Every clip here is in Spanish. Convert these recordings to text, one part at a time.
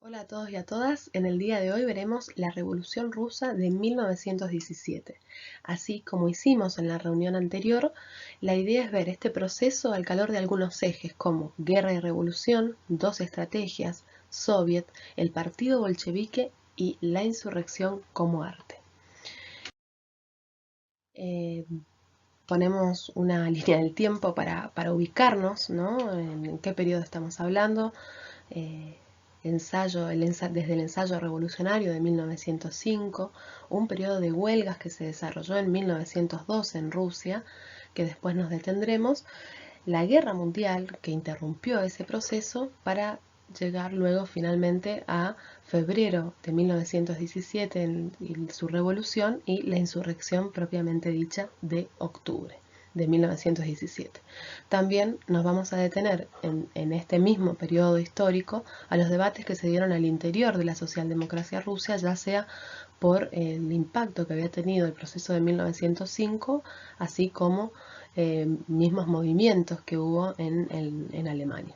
Hola a todos y a todas, en el día de hoy veremos la Revolución Rusa de 1917. Así como hicimos en la reunión anterior, la idea es ver este proceso al calor de algunos ejes como guerra y revolución, dos estrategias, soviet, el partido bolchevique y la insurrección como arte. Eh, Ponemos una línea del tiempo para ubicarnos, ¿no? En qué periodo estamos hablando. eh, Desde el ensayo revolucionario de 1905, un periodo de huelgas que se desarrolló en 1912 en Rusia, que después nos detendremos, la guerra mundial que interrumpió ese proceso para llegar luego finalmente a febrero de 1917 en su revolución y la insurrección propiamente dicha de octubre de 1917. También nos vamos a detener en este mismo periodo histórico a los debates que se dieron al interior de la socialdemocracia rusa, ya sea por el impacto que había tenido el proceso de 1905, así como mismos movimientos que hubo en Alemania.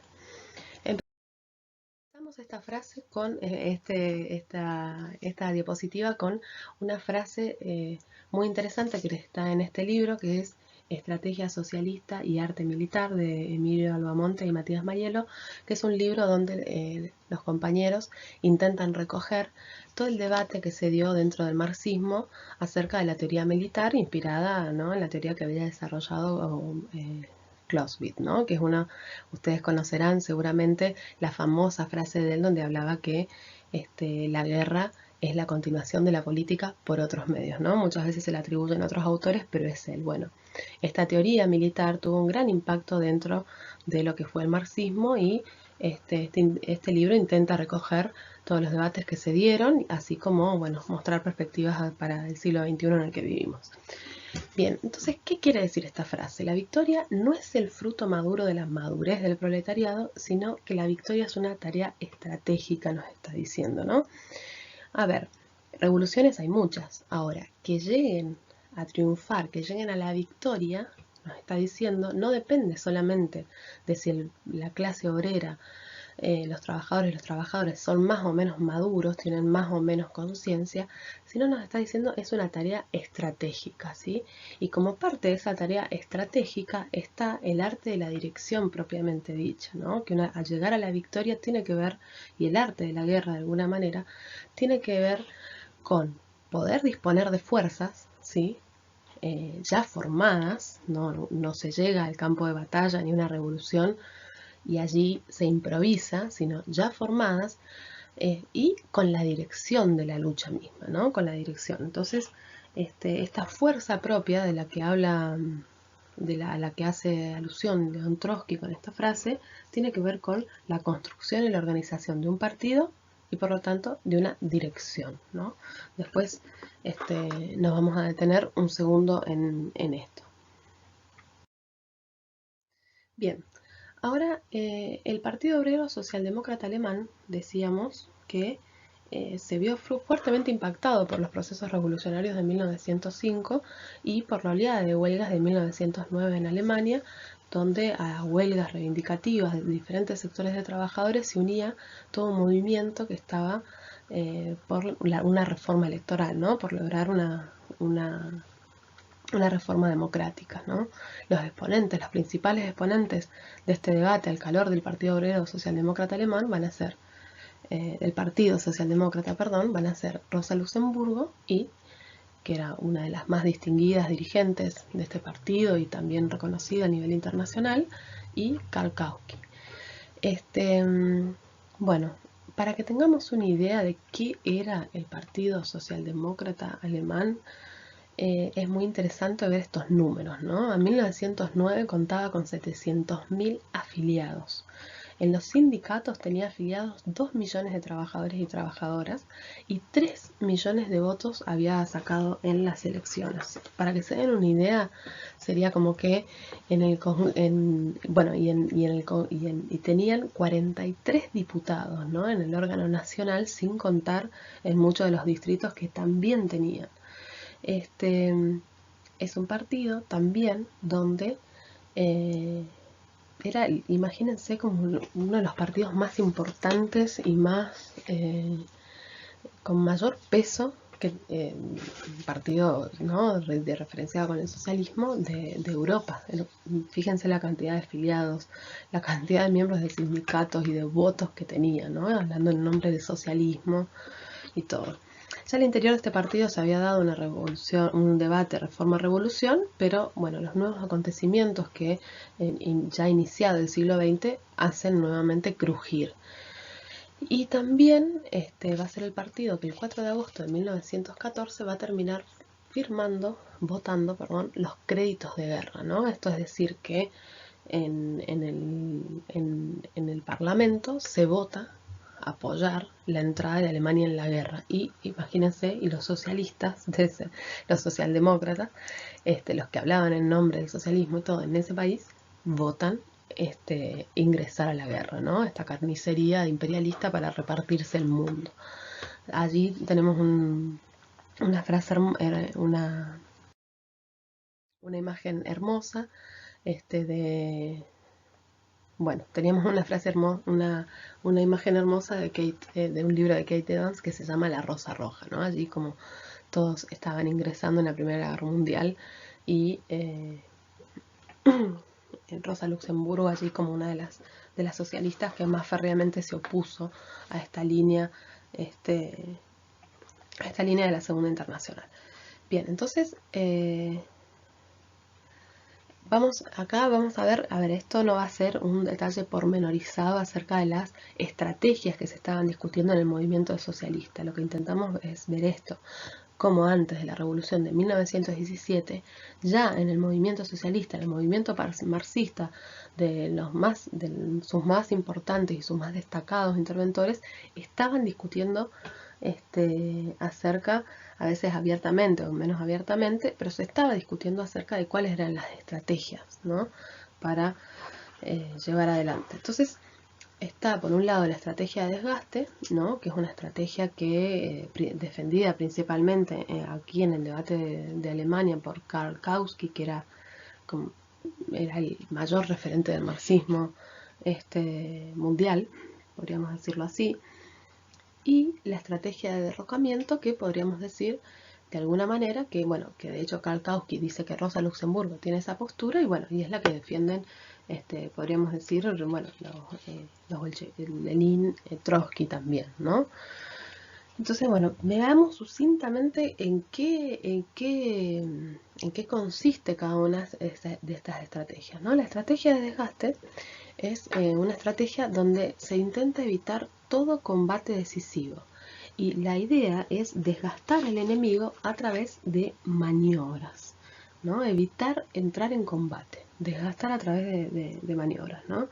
Empezamos esta frase con esta diapositiva con una frase muy interesante que está en este libro, que es Estrategia Socialista y Arte Militar, de Emilio Albamonte y Matías Mayelo, que es un libro donde los compañeros intentan recoger todo el debate que se dio dentro del marxismo acerca de la teoría militar, inspirada, ¿no?, en la teoría que había desarrollado Clausewitz, ¿no?, que es ustedes conocerán seguramente la famosa frase de él donde hablaba que la guerra es la continuación de la política por otros medios, ¿no? Muchas veces se le atribuyen a otros autores, pero es él. Bueno, esta teoría militar tuvo un gran impacto dentro de lo que fue el marxismo y este libro intenta recoger todos los debates que se dieron, así como, bueno, mostrar perspectivas para el siglo XXI en el que vivimos. Bien, entonces, ¿qué quiere decir esta frase? La victoria no es el fruto maduro de la madurez del proletariado, sino que la victoria es una tarea estratégica, nos está diciendo, ¿no? A ver, revoluciones hay muchas. Ahora, que lleguen a triunfar, que lleguen a la victoria, nos está diciendo, no depende solamente de si la clase obrera, los trabajadores y los trabajadores son más o menos maduros, tienen más o menos conciencia, sino nos está diciendo es una tarea estratégica, ¿sí? Y como parte de esa tarea estratégica está el arte de la dirección propiamente dicha, ¿no? Que al llegar a la victoria tiene que ver, y el arte de la guerra de alguna manera, tiene que ver con poder disponer de fuerzas, ¿sí? Ya formadas, no se llega al campo de batalla ni una revolución y allí se improvisa, sino ya formadas y con la dirección de la lucha misma, ¿no? Con la dirección. Entonces, esta fuerza propia de la que habla, a la que hace alusión León Trotsky con esta frase, tiene que ver con la construcción y la organización de un partido y por lo tanto de una dirección, ¿no? Después nos vamos a detener un segundo en esto. Bien, ahora, el Partido Obrero Socialdemócrata Alemán, decíamos que se vio fuertemente impactado por los procesos revolucionarios de 1905 y por la oleada de huelgas de 1909 en Alemania, donde a huelgas reivindicativas de diferentes sectores de trabajadores se unía todo un movimiento que estaba por una reforma electoral, ¿no? Por lograr una reforma democrática, ¿no? Los principales exponentes de este debate al calor del Partido Obrero Socialdemócrata Alemán van a ser, del Partido Socialdemócrata, perdón, van a ser Rosa Luxemburgo y que era una de las más distinguidas dirigentes de este partido y también reconocida a nivel internacional, y Karl Kautsky. Bueno, para que tengamos una idea de qué era el Partido Socialdemócrata Alemán, es muy interesante ver estos números, ¿no? En 1909 contaba con 700.000 afiliados. En los sindicatos tenía afiliados 2 millones de trabajadores y trabajadoras y 3 millones de votos había sacado en las elecciones. Para que se den una idea, sería como que tenían 43 diputados, ¿no?, en el órgano nacional, sin contar en muchos de los distritos que también tenían. Es un partido también donde imagínense, como uno de los partidos más importantes y más con mayor peso que partido, ¿no?, de referenciado con el socialismo de Europa. Fíjense la cantidad de afiliados, la cantidad de miembros de sindicatos y de votos que tenía, ¿no?, hablando en nombre del socialismo y todo. Ya al interior de este partido se había dado una revolución, un debate reforma-revolución, pero bueno, los nuevos acontecimientos que ya iniciado el siglo XX hacen nuevamente crujir. Y también va a ser el partido que el 4 de agosto de 1914 va a terminar votando, los créditos de guerra, ¿no? Esto es decir que en el Parlamento se vota apoyar la entrada de Alemania en la guerra. Y imagínense, y los socialistas, los socialdemócratas, los que hablaban en nombre del socialismo y todo en ese país, votan ingresar a la guerra, ¿no? Esta carnicería imperialista para repartirse el mundo. Allí tenemos una frase, una imagen hermosa, bueno, teníamos una frase hermosa, una imagen hermosa de Kate, de un libro de Kate Evans que se llama La Rosa Roja, ¿no? Allí como todos estaban ingresando en la Primera Guerra Mundial y Rosa Luxemburgo allí como una de las socialistas que más férreamente se opuso a esta línea, a esta línea de la Segunda Internacional. Bien, entonces vamos a ver, esto no va a ser un detalle pormenorizado acerca de las estrategias que se estaban discutiendo en el movimiento socialista. Lo que intentamos es ver esto, como antes de la revolución de 1917, ya en el movimiento socialista, en el movimiento marxista, de sus más importantes y sus más destacados interventores, estaban discutiendo acerca, a veces abiertamente o menos abiertamente, pero se estaba discutiendo acerca de cuáles eran las estrategias, ¿no?, para llevar adelante. Entonces, está por un lado la estrategia de desgaste, ¿no?, que es una estrategia que defendida principalmente aquí en el debate de Alemania por Karl Kautsky, que era el mayor referente del marxismo mundial, podríamos decirlo así, y la estrategia de derrocamiento, que podríamos decir de alguna manera que, bueno, que de hecho Karl Kautsky dice que Rosa Luxemburgo tiene esa postura, y bueno, y es la que defienden, podríamos decir, bueno, Lenin, Trotsky también, ¿no? Entonces, bueno, veamos sucintamente en qué consiste cada una de estas estrategias, ¿no? La estrategia de desgaste es una estrategia donde se intenta evitar todo combate decisivo. Y la idea es desgastar al enemigo a través de maniobras, ¿no? Evitar entrar en combate, desgastar a través de maniobras, ¿no?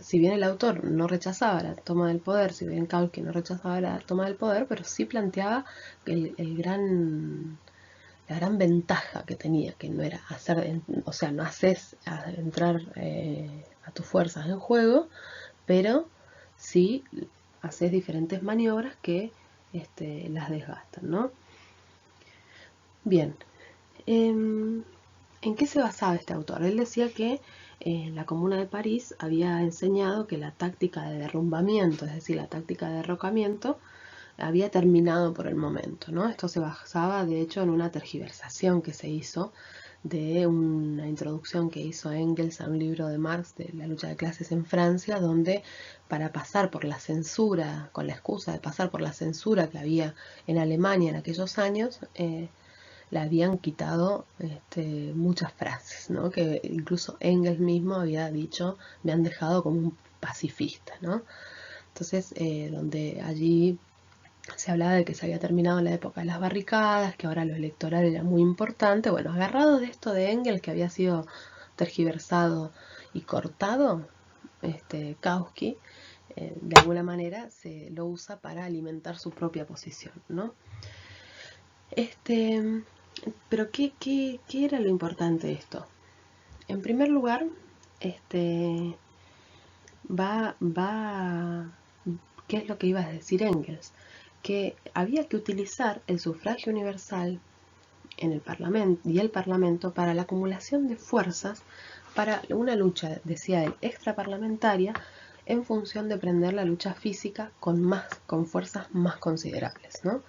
Si bien el autor no rechazaba la toma del poder, si bien Kautsky no rechazaba la toma del poder, pero sí planteaba que la gran ventaja que tenía, que no era no haces entrar a tus fuerzas en juego, pero sí haces diferentes maniobras que las desgastan, ¿no? Bien, ¿en qué se basaba este autor? Él decía que la Comuna de París había enseñado que la táctica de derrumbamiento, es decir, la táctica de derrocamiento, había terminado por el momento, ¿no? Esto se basaba, de hecho, en una tergiversación que se hizo de una introducción que hizo Engels a un libro de Marx de la lucha de clases en Francia, donde para pasar por la censura, con la excusa de pasar por la censura que había en Alemania en aquellos años, le habían quitado muchas frases, ¿no?, que incluso Engels mismo había dicho, me han dejado como un pacifista, ¿no? Entonces, donde allí se hablaba de que se había terminado la época de las barricadas, que ahora lo electoral era muy importante. Bueno, agarrado de esto de Engels, que había sido tergiversado y cortado, Kautsky, de alguna manera se lo usa para alimentar su propia posición, ¿no? Pero ¿qué era lo importante de esto? En primer lugar, ¿qué es lo que iba a decir Engels? Que había que utilizar el sufragio universal en el Parlamento para la acumulación de fuerzas para una lucha, decía él, extraparlamentaria, en función de emprender la lucha física con fuerzas más considerables, ¿no?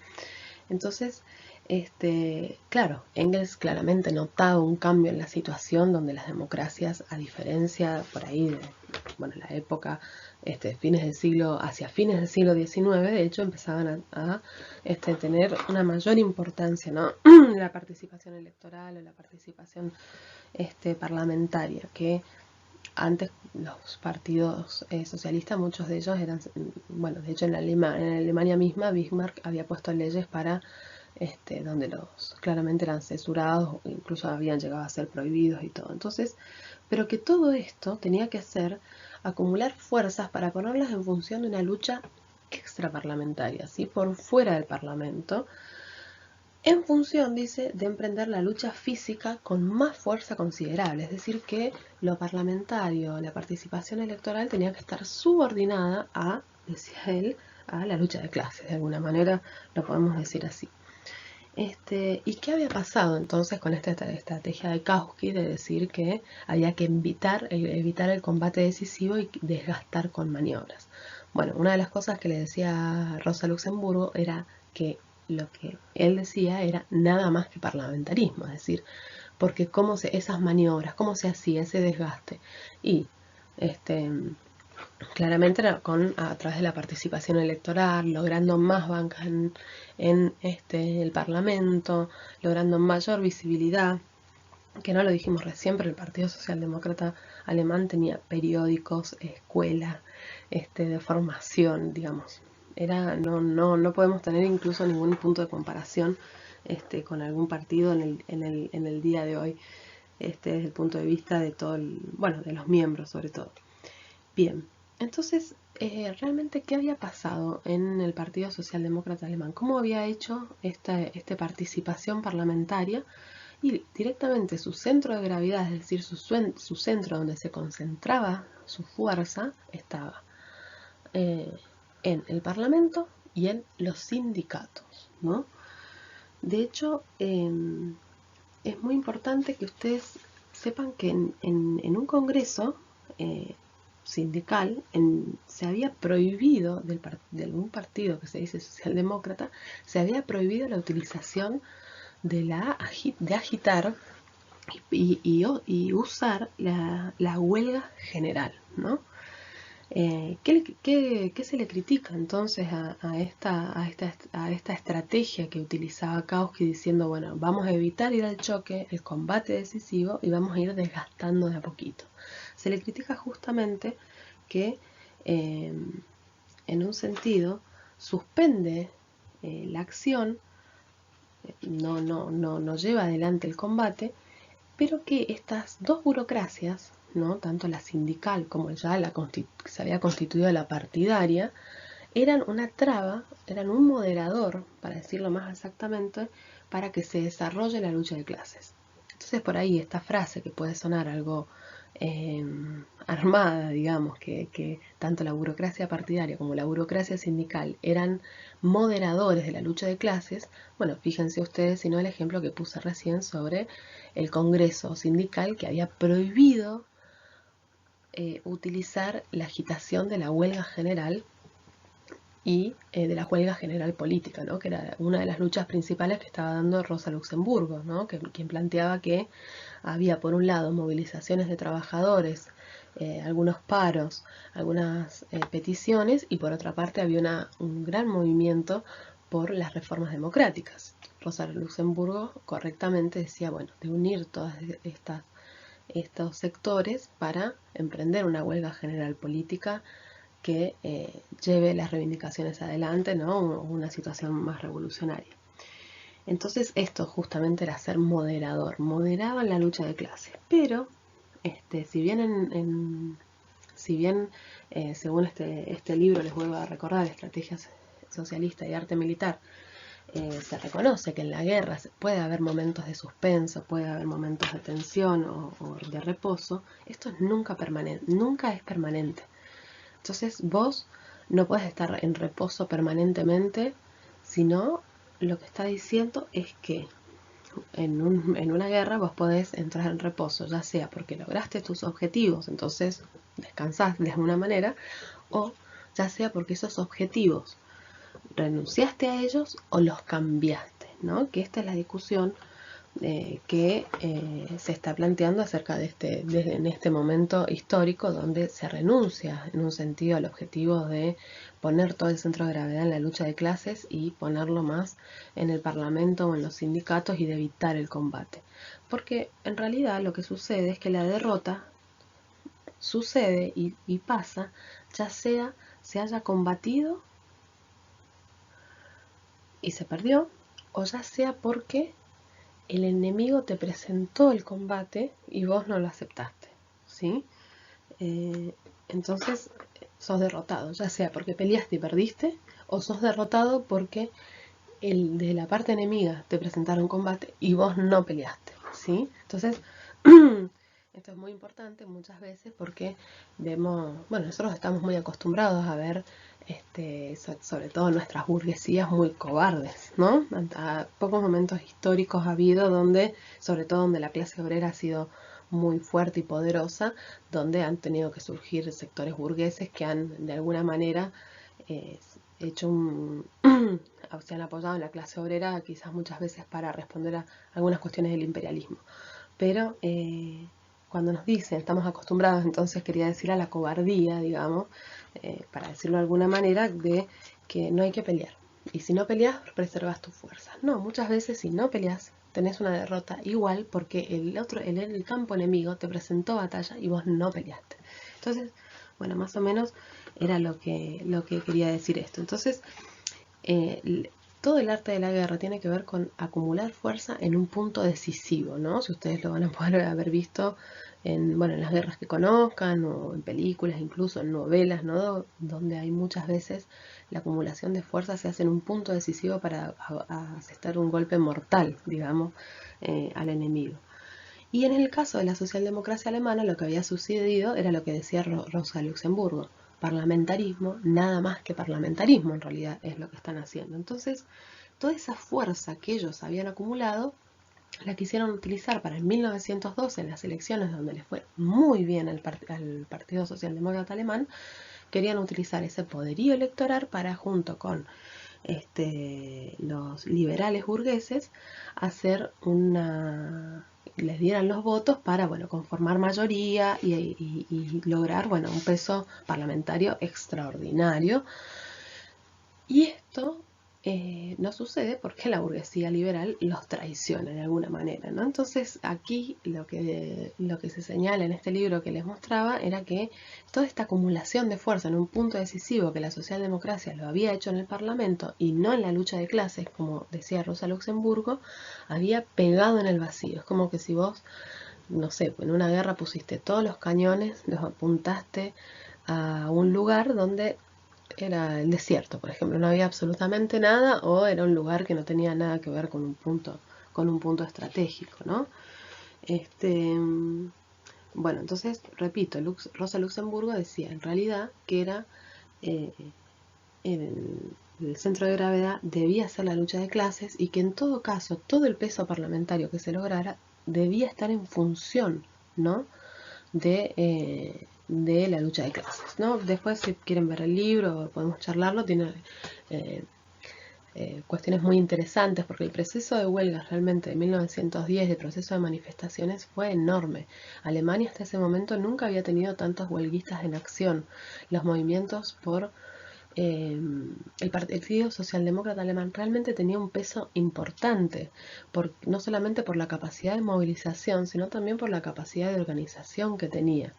Entonces, claro, Engels claramente notaba un cambio en la situación donde las democracias, a diferencia por ahí de, bueno, la época, hacia fines del siglo XIX, de hecho, empezaban a tener una mayor importancia, ¿no? La participación electoral o la participación parlamentaria, que antes los partidos socialistas, muchos de ellos eran, bueno, de hecho en Alemania misma, Bismarck había puesto leyes para donde los claramente eran censurados, o incluso habían llegado a ser prohibidos y todo. Entonces, pero que todo esto tenía que hacer acumular fuerzas para ponerlas en función de una lucha extraparlamentaria, ¿sí? Por fuera del Parlamento, en función, dice, de emprender la lucha física con más fuerza considerable, es decir, que lo parlamentario, la participación electoral tenía que estar subordinada a, decía él, a la lucha de clases, de alguna manera lo podemos decir así. ¿Y qué había pasado entonces con esta estrategia de Kautsky de decir que había que evitar el combate decisivo y desgastar con maniobras? Bueno, una de las cosas que le decía Rosa Luxemburgo era que lo que él decía era nada más que parlamentarismo, es decir, porque esas maniobras, cómo se hacía ese desgaste. Y claramente era a través de la participación electoral, logrando más bancas en el Parlamento, logrando mayor visibilidad, que no lo dijimos recién, pero el Partido Socialdemócrata Alemán tenía periódicos, escuelas de formación, digamos. No podemos tener incluso ningún punto de comparación con algún partido en el día de hoy, desde el punto de vista de de los miembros sobre todo. Bien, entonces, realmente, ¿qué había pasado en el Partido Socialdemócrata Alemán? ¿Cómo había hecho esta participación parlamentaria? Y directamente su centro de gravedad, es decir, su centro donde se concentraba su fuerza, estaba en el Parlamento y en los sindicatos, ¿no? De hecho, es muy importante que ustedes sepan que en un congreso sindical se había prohibido de algún partido que se dice socialdemócrata, se había prohibido la utilización de agitar y usar la huelga general, ¿no? ¿Qué se le critica entonces a esta estrategia que utilizaba Kautsky diciendo, bueno, vamos a evitar ir al choque, el combate decisivo, y vamos a ir desgastando de a poquito? Se le critica justamente que en un sentido suspende la acción, no lleva adelante el combate, pero que estas dos burocracias, ¿no? Tanto la sindical como ya se había constituido la partidaria, eran una traba, eran un moderador, para decirlo más exactamente, para que se desarrolle la lucha de clases. Entonces por ahí esta frase que puede sonar algo armada, digamos, que tanto la burocracia partidaria como la burocracia sindical eran moderadores de la lucha de clases. Bueno, fíjense ustedes, si no, el ejemplo que puse recién sobre el Congreso sindical que había prohibido utilizar la agitación de la huelga general y de la huelga general política, ¿no? Que era una de las luchas principales que estaba dando Rosa Luxemburgo, ¿no? Quien planteaba que había por un lado movilizaciones de trabajadores, algunos paros, algunas peticiones, y por otra parte había un gran movimiento por las reformas democráticas. Rosa Luxemburgo correctamente decía, bueno, de unir todas estos sectores para emprender una huelga general política que lleve las reivindicaciones adelante, ¿no? Una situación más revolucionaria. Entonces esto justamente era ser moderador, moderaban la lucha de clases, pero si bien, según este libro, les vuelvo a recordar, Estrategias Socialistas y Arte Militar, se reconoce que en la guerra puede haber momentos de suspenso, puede haber momentos de tensión o de reposo, esto nunca es permanente. Entonces vos no puedes estar en reposo permanentemente, sino lo que está diciendo es que en una guerra vos podés entrar en reposo, ya sea porque lograste tus objetivos, entonces descansás de alguna manera, o ya sea porque esos objetivos renunciaste a ellos o los cambiaste, ¿no? Que esta es la discusión que se está planteando acerca en este momento histórico donde se renuncia en un sentido al objetivo de poner todo el centro de gravedad en la lucha de clases y ponerlo más en el Parlamento o en los sindicatos y de evitar el combate. Porque en realidad lo que sucede es que la derrota sucede y pasa, ya sea se haya combatido y se perdió, o ya sea porque el enemigo te presentó el combate y vos no lo aceptaste, ¿sí? Entonces sos derrotado, ya sea porque peleaste y perdiste, o sos derrotado porque de la parte enemiga te presentaron combate y vos no peleaste, ¿sí? Entonces, esto es muy importante muchas veces porque vemos, bueno, nosotros estamos muy acostumbrados a ver, sobre todo nuestras burguesías muy cobardes, ¿no? A pocos momentos históricos ha habido donde, sobre todo donde la clase obrera ha sido muy fuerte y poderosa, donde han tenido que surgir sectores burgueses que han de alguna manera hecho se han apoyado en la clase obrera quizás muchas veces para responder a algunas cuestiones del imperialismo. Pero cuando nos dicen, estamos acostumbrados, entonces quería decir a la cobardía, digamos, para decirlo de alguna manera, de que no hay que pelear. Y si no peleas, preservas tus fuerzas. No, muchas veces si no peleas, tenés una derrota igual porque el campo enemigo te presentó batalla y vos no peleaste. Entonces, bueno, más o menos era lo que quería decir esto. Entonces, todo el arte de la guerra tiene que ver con acumular fuerza en un punto decisivo, ¿no? Si ustedes lo van a poder haber visto en, bueno, en las guerras que conozcan o en películas, incluso en novelas, ¿no? Donde hay muchas veces la acumulación de fuerza se hace en un punto decisivo para asestar un golpe mortal, digamos, al enemigo. Y en el caso de la socialdemocracia alemana lo que había sucedido era lo que decía Rosa Luxemburgo. Parlamentarismo, nada más que parlamentarismo en realidad es lo que están haciendo. Entonces, toda esa fuerza que ellos habían acumulado la quisieron utilizar para en 1912 en las elecciones donde les fue muy bien al Partido Socialdemócrata Alemán, querían utilizar ese poderío electoral para junto con los liberales burgueses hacer les dieran los votos para, bueno, conformar mayoría y lograr, bueno, un peso parlamentario extraordinario. Y esto no sucede porque la burguesía liberal los traiciona de alguna manera, ¿no? Entonces aquí lo que se señala en este libro que les mostraba era que toda esta acumulación de fuerza en un punto decisivo que la socialdemocracia lo había hecho en el Parlamento y no en la lucha de clases, como decía Rosa Luxemburgo, había pegado en el vacío. Es como que si vos, no sé, en una guerra pusiste todos los cañones, los apuntaste a un lugar donde era el desierto, por ejemplo, no había absolutamente nada o era un lugar que no tenía nada que ver con un punto estratégico, ¿no? Bueno, entonces, repito, Rosa Luxemburgo decía en realidad que era eh, el centro de gravedad debía ser la lucha de clases y que en todo caso todo el peso parlamentario que se lograra debía estar en función, ¿no? de la lucha de clases, ¿no? Después, si quieren ver el libro, podemos charlarlo, tiene cuestiones muy interesantes, porque el proceso de huelgas realmente de 1910, el proceso de manifestaciones, fue enorme. Alemania hasta ese momento nunca había tenido tantos huelguistas en acción. Los movimientos por el Partido Socialdemócrata Alemán realmente tenía un peso importante, no solamente por la capacidad de movilización, sino también por la capacidad de organización que tenía.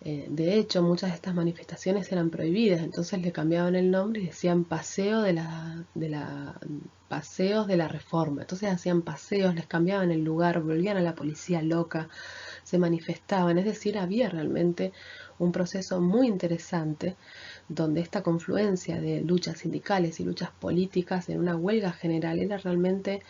De hecho, muchas de estas manifestaciones eran prohibidas, entonces le cambiaban el nombre y decían paseos de la Reforma. Entonces hacían paseos, les cambiaban el lugar, volvían a la policía loca, se manifestaban. Es decir, había realmente un proceso muy interesante donde esta confluencia de luchas sindicales y luchas políticas en una huelga general era realmente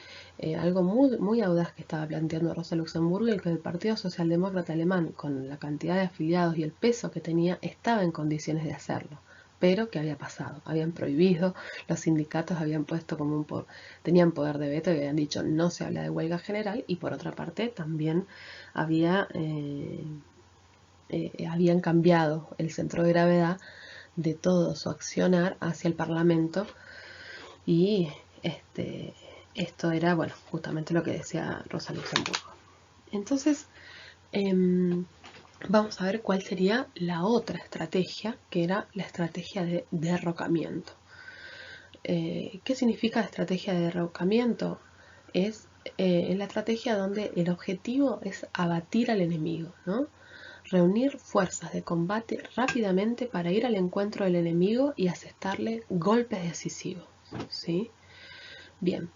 algo muy, muy audaz que estaba planteando Rosa Luxemburgo y que el Partido Socialdemócrata Alemán, con la cantidad de afiliados y el peso que tenía, estaba en condiciones de hacerlo. pero ¿qué había pasado? Habían prohibido, los sindicatos habían puesto como tenían poder de veto y habían dicho no se habla de huelga general, y por otra parte también habían cambiado el centro de gravedad de todo su accionar hacia el Parlamento, y esto era, bueno, justamente lo que decía Rosa Luxemburgo. Entonces, vamos a ver cuál sería la otra estrategia, que era la estrategia de derrocamiento. ¿Qué significa estrategia de derrocamiento? Es la estrategia donde el objetivo es abatir al enemigo, ¿no? Reunir fuerzas de combate rápidamente para ir al encuentro del enemigo y asestarle golpes decisivos, ¿sí? Bien,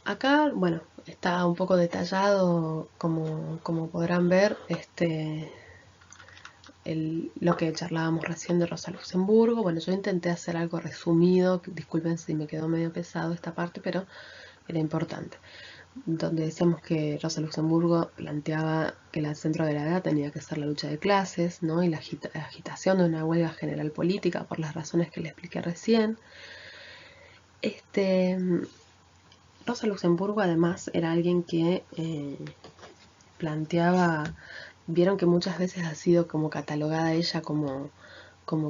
acá, bueno, está un poco detallado, como podrán ver, lo que charlábamos recién de Rosa Luxemburgo. Bueno, yo intenté hacer algo resumido, disculpen si me quedó medio pesado esta parte, pero era importante. Donde decíamos que Rosa Luxemburgo planteaba que el centro de gravedad tenía que ser la lucha de clases, ¿no? Y la agitación de una huelga general política por las razones que le expliqué recién. Rosa Luxemburgo además era alguien que planteaba, vieron que muchas veces ha sido como catalogada ella como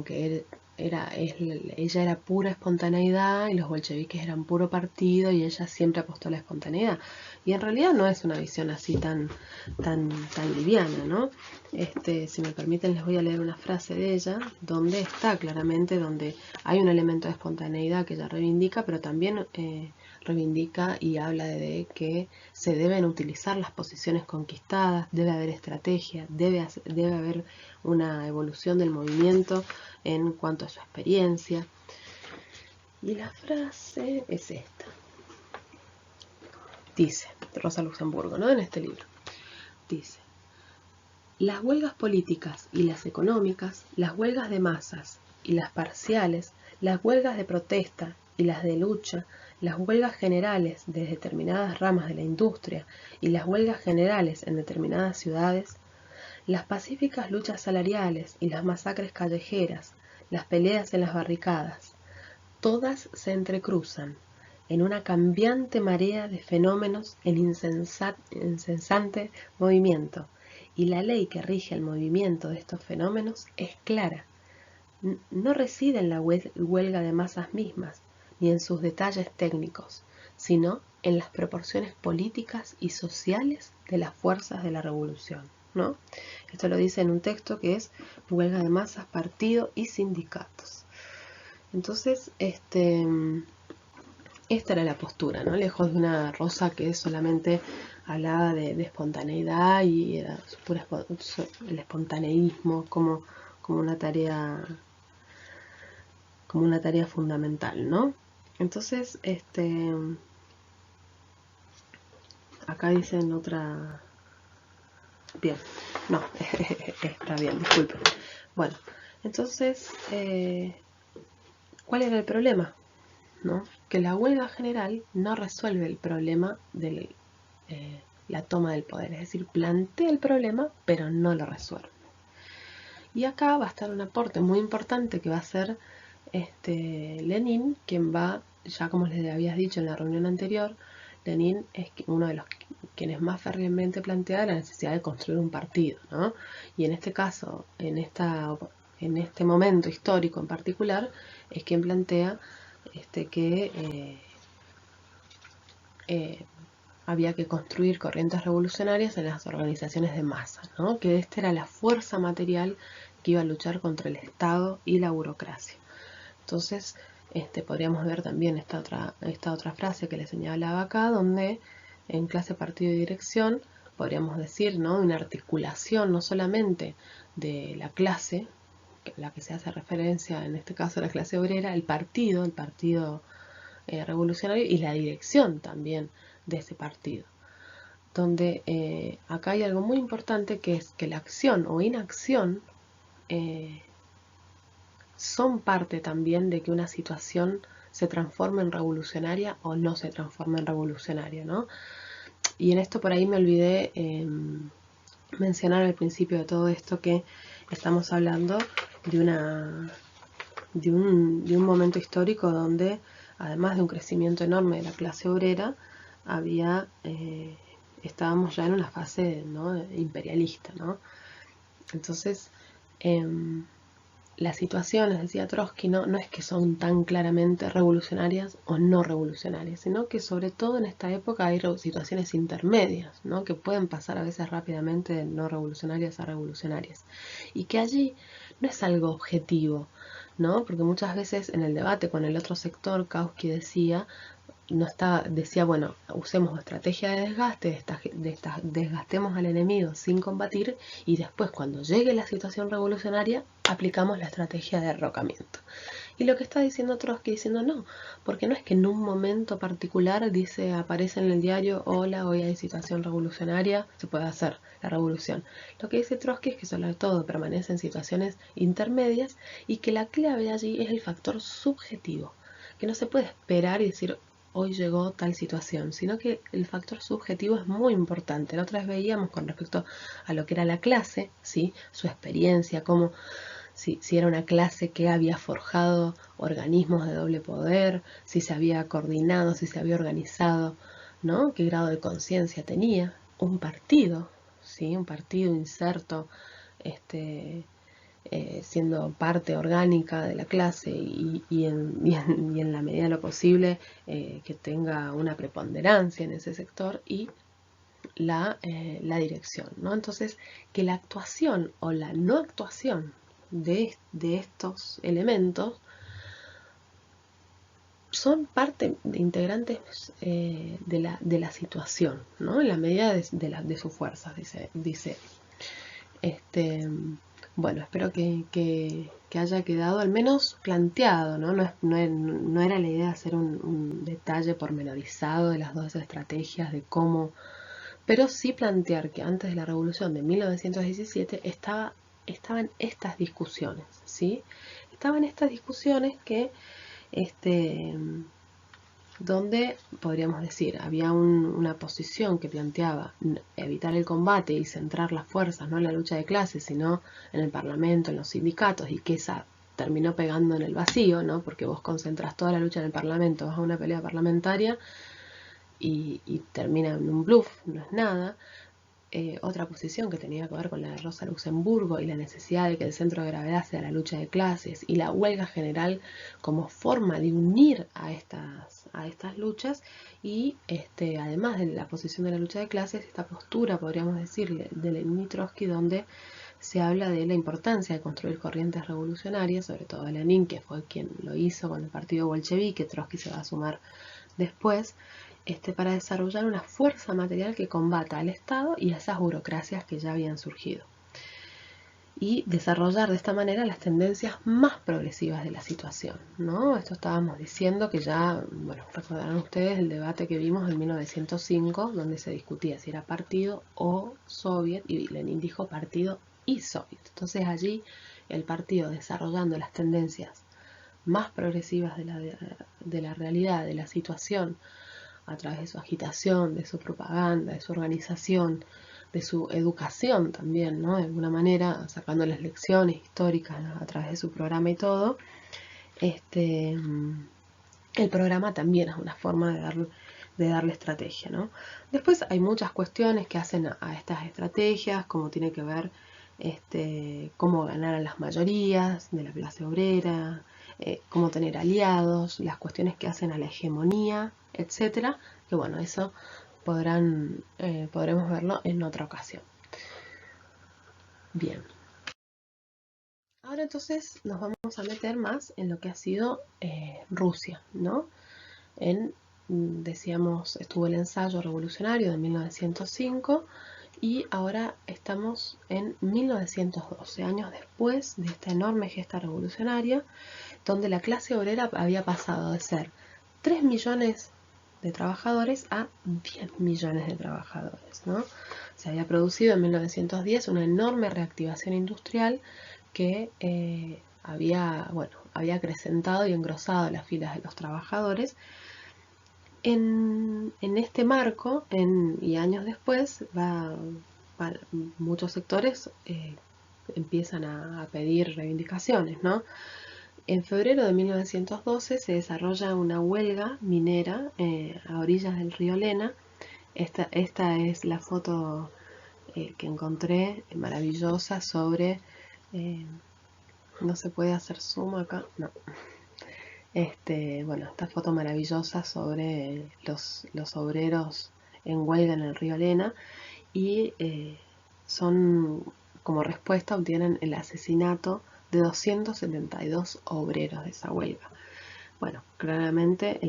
que ella era pura espontaneidad y los bolcheviques eran puro partido y ella siempre apostó a la espontaneidad. Y en realidad no es una visión así tan liviana, ¿no? Si me permiten, les voy a leer una frase de ella donde está claramente, donde hay un elemento de espontaneidad que ella reivindica, pero también reivindica y habla de que se deben utilizar las posiciones conquistadas, debe haber estrategia, debe haber una evolución del movimiento en cuanto a su experiencia. Y la frase es esta. Dice Rosa Luxemburgo, ¿no? En este libro. Dice: las huelgas políticas y las económicas, las huelgas de masas y las parciales, las huelgas de protesta y las de lucha, las huelgas generales de determinadas ramas de la industria y las huelgas generales en determinadas ciudades, las pacíficas luchas salariales y las masacres callejeras, las peleas en las barricadas, todas se entrecruzan en una cambiante marea de fenómenos en incesante movimiento, y la ley que rige el movimiento de estos fenómenos es clara. No reside en la huelga de masas mismas, ni en sus detalles técnicos, sino en las proporciones políticas y sociales de las fuerzas de la revolución, ¿no? Esto lo dice en un texto que es Huelga de masas, partido y sindicatos. Entonces, esta era la postura, ¿no? Lejos de una Rosa que solamente hablaba de espontaneidad y era el espontaneísmo como una tarea fundamental, ¿no? Entonces, acá dicen otra. Bien, no, está bien, disculpen. Bueno, entonces, ¿cuál era el problema? ¿No? Que la huelga general no resuelve el problema de la toma del poder, es decir, plantea el problema pero no lo resuelve. Y acá va a estar un aporte muy importante que va a ser Lenin, quien va, ya como les habías dicho en la reunión anterior, Lenin es uno de los quienes más férreamente plantea la necesidad de construir un partido, ¿no? Y en este caso, en este momento histórico en particular, es quien plantea que había que construir corrientes revolucionarias en las organizaciones de masa, ¿no? Que esta era la fuerza material que iba a luchar contra el Estado y la burocracia. Entonces, podríamos ver también esta otra frase que les señalaba acá, donde en clase, partido y dirección podríamos decir, ¿no?, una articulación no solamente de la clase, la que se hace referencia en este caso a la clase obrera, el partido revolucionario y la dirección también de ese partido. Donde acá hay algo muy importante, que es que la acción o inacción son parte también de que una situación se transforme en revolucionaria o no se transforme en revolucionaria, ¿no? Y en esto por ahí me olvidé mencionar al principio de todo esto que estamos hablando de una de un momento histórico donde, además de un crecimiento enorme de la clase obrera, había, estábamos ya en una fase, ¿no?, imperialista, ¿no? Entonces, las situaciones, decía Trotsky, no es que son tan claramente revolucionarias o no revolucionarias, sino que sobre todo en esta época hay situaciones intermedias, ¿no?, que pueden pasar a veces rápidamente de no revolucionarias a revolucionarias. Y que allí no es algo objetivo, ¿no? Porque muchas veces en el debate con el otro sector, Kautsky decía, bueno, usemos estrategia de desgaste, desgastemos al enemigo sin combatir, y después cuando llegue la situación revolucionaria aplicamos la estrategia de derrocamiento. Y lo que está diciendo Trotsky, diciendo no, porque no es que en un momento particular aparece en el diario, hola, hoy hay situación revolucionaria, se puede hacer la revolución. Lo que dice Trotsky es que sobre todo permanece en situaciones intermedias y que la clave allí es el factor subjetivo, que no se puede esperar y decir hoy llegó tal situación, sino que el factor subjetivo es muy importante. La otra vez veíamos con respecto a lo que era la clase, ¿sí?, su experiencia, cómo si era una clase que había forjado organismos de doble poder, si se había coordinado, si se había organizado, ¿no?, qué grado de conciencia tenía un partido, ¿sí?, un partido inserto, siendo parte orgánica de la clase y en la medida de lo posible que tenga una preponderancia en ese sector, y la dirección, ¿no? Entonces, que la actuación o la no actuación de estos elementos son parte de integrantes de la situación, ¿no?, en la medida de sus fuerzas, dice. Bueno, espero que haya quedado al menos planteado, ¿no? No era la idea hacer un detalle pormenorizado de las dos estrategias, de cómo, pero sí plantear que antes de la revolución de 1917 estaban estas discusiones, ¿sí? Estaban estas discusiones que donde, podríamos decir, había una posición que planteaba evitar el combate y centrar las fuerzas no en la lucha de clases, sino en el parlamento, en los sindicatos, y que esa terminó pegando en el vacío, ¿no?, porque vos concentras toda la lucha en el parlamento, vas a una pelea parlamentaria y termina en un bluff, no es nada. Otra posición que tenía que ver con la de Rosa Luxemburgo y la necesidad de que el centro de gravedad sea la lucha de clases y la huelga general como forma de unir a estas luchas, y además de la posición de la lucha de clases, esta postura, podríamos decir, de Lenin y Trotsky, donde se habla de la importancia de construir corrientes revolucionarias, sobre todo Lenin, que fue quien lo hizo con el partido bolchevique, Trotsky se va a sumar después, para desarrollar una fuerza material que combata al Estado y a esas burocracias que ya habían surgido, y desarrollar de esta manera las tendencias más progresivas de la situación, ¿no? Esto estábamos diciendo que ya, bueno, recordarán ustedes el debate que vimos en 1905, donde se discutía si era partido o soviet, y Lenin dijo partido y soviet. Entonces allí el partido, desarrollando las tendencias más progresivas de la realidad, de la situación, a través de su agitación, de su propaganda, de su organización, de su educación también, ¿no?, de alguna manera, sacando las lecciones históricas, ¿no?, a través de su programa y todo. El programa también es una forma de darle estrategia, ¿no? Después hay muchas cuestiones que hacen a estas estrategias, como tiene que ver cómo ganar a las mayorías de la clase obrera, cómo tener aliados, las cuestiones que hacen a la hegemonía, etcétera, que bueno, eso podremos verlo en otra ocasión. Bien. Ahora entonces nos vamos a meter más en lo que ha sido Rusia, ¿no? Decíamos, estuvo el ensayo revolucionario de 1905 y ahora estamos en 1912, años después de esta enorme gesta revolucionaria, donde la clase obrera había pasado de ser 3 millones de trabajadores a 10 millones de trabajadores, ¿no? Se había producido en 1910 una enorme reactivación industrial que había acrecentado y engrosado las filas de los trabajadores. En este marco, y años después, muchos sectores empiezan a pedir reivindicaciones, ¿no? En febrero de 1912 se desarrolla una huelga minera a orillas del río Lena. Esta es la foto que encontré, maravillosa, sobre... no se puede hacer zoom acá, no. Bueno, esta foto maravillosa sobre los obreros en huelga en el río Lena, y son, como respuesta, obtienen el asesinato de 272 obreros de esa huelga. Bueno, claramente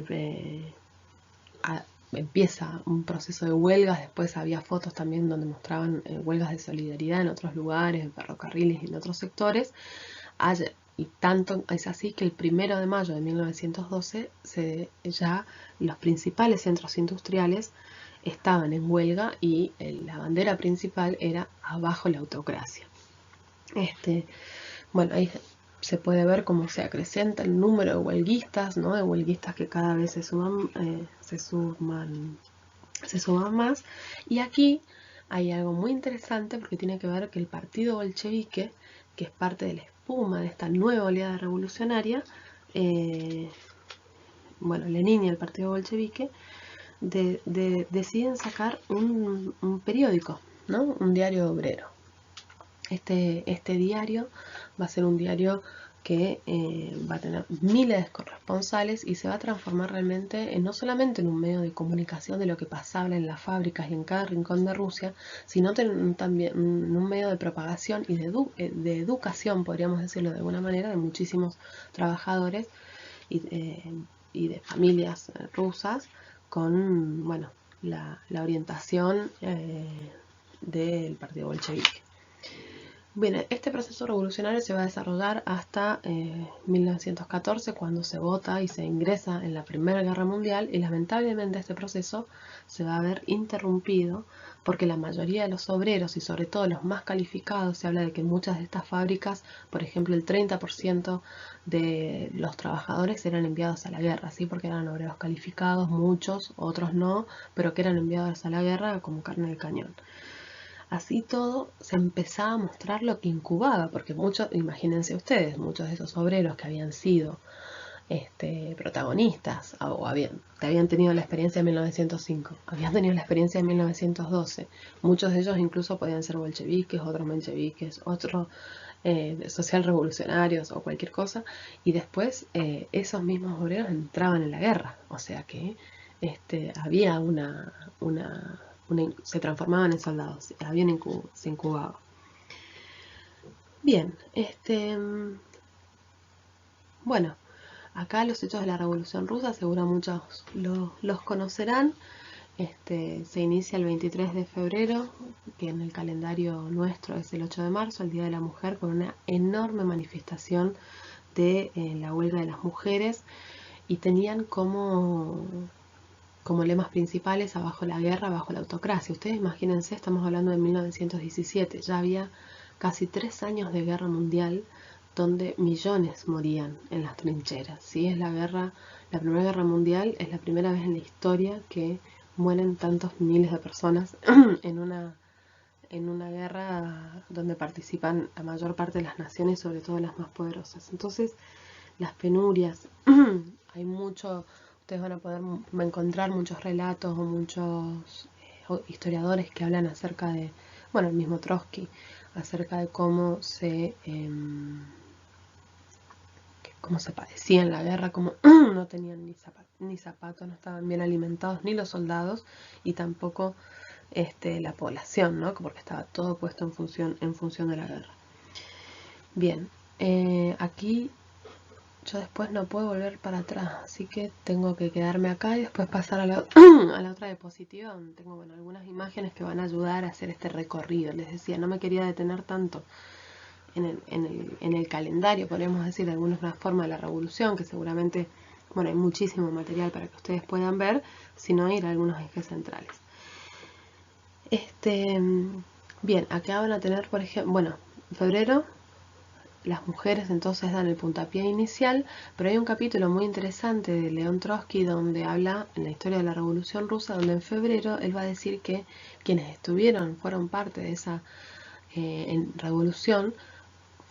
empieza un proceso de huelgas. Después había fotos también donde mostraban huelgas de solidaridad en otros lugares, en ferrocarriles y en otros sectores. Y tanto es así que el 1 de mayo de 1912 ya los principales centros industriales estaban en huelga, y la bandera principal era abajo la autocracia. Bueno, ahí se puede ver cómo se acrecienta el número de huelguistas, ¿no? De huelguistas que cada vez se suman más. Y aquí hay algo muy interesante, porque tiene que ver que el partido bolchevique, que es parte de la espuma de esta nueva oleada revolucionaria, Lenin y el partido bolchevique deciden sacar un periódico, ¿no? Un diario obrero. Este diario va a ser un diario que va a tener miles de corresponsales, y se va a transformar realmente no solamente en un medio de comunicación de lo que pasaba en las fábricas y en cada rincón de Rusia, sino también un medio de propagación y de educación, podríamos decirlo de alguna manera, de muchísimos trabajadores y de familias rusas con la orientación del partido bolchevique. Bien, este proceso revolucionario se va a desarrollar hasta 1914, cuando se vota y se ingresa en la Primera Guerra Mundial, y lamentablemente este proceso se va a ver interrumpido porque la mayoría de los obreros, y sobre todo los más calificados, se habla de que muchas de estas fábricas, por ejemplo el 30% de los trabajadores eran enviados a la guerra, ¿sí? Porque eran obreros calificados, muchos, otros no, pero que eran enviados a la guerra como carne de cañón. Así todo, se empezaba a mostrar lo que incubaba, porque imagínense ustedes, muchos de esos obreros que habían sido protagonistas, o habían tenido la experiencia de 1905, habían tenido la experiencia de 1912, muchos de ellos incluso podían ser bolcheviques, otros mencheviques, otros social revolucionarios o cualquier cosa, y después esos mismos obreros entraban en la guerra, o sea que había se transformaban en soldados, se incubaba. Bien, bueno, acá los hechos de la Revolución Rusa, seguro muchos los conocerán. Se inicia el 23 de febrero, que en el calendario nuestro es el 8 de marzo, el Día de la Mujer, con una enorme manifestación de la huelga de las mujeres, y tenían como lemas principales: abajo la guerra, abajo la autocracia. Ustedes imagínense, estamos hablando de 1917, ya había casi 3 años de guerra mundial, donde millones morían en las trincheras. ¿Sí? Es la Primera Guerra Mundial, es la primera vez en la historia que mueren tantos miles de personas en una guerra donde participan la mayor parte de las naciones, sobre todo las más poderosas. Entonces, las penurias, hay mucho, ustedes van a poder encontrar muchos relatos o muchos historiadores que hablan acerca de, el mismo Trotsky, acerca de cómo se padecía en la guerra, cómo no tenían ni zapatos, no estaban bien alimentados ni los soldados, y tampoco la población, ¿no? Porque estaba todo puesto en función de la guerra. Bien, aquí yo después no puedo volver para atrás, así que tengo que quedarme acá y después pasar a la otra diapositiva, donde tengo algunas imágenes que van a ayudar a hacer este recorrido. Les decía, no me quería detener tanto en el calendario, podríamos decir, de alguna forma, de la revolución, que seguramente hay muchísimo material para que ustedes puedan ver, sino ir a algunos ejes centrales. Bien, acá van a tener, por ejemplo, en febrero las mujeres entonces dan el puntapié inicial, pero hay un capítulo muy interesante de León Trotsky donde habla en la historia de la Revolución Rusa, donde en febrero él va a decir que quienes fueron parte de esa revolución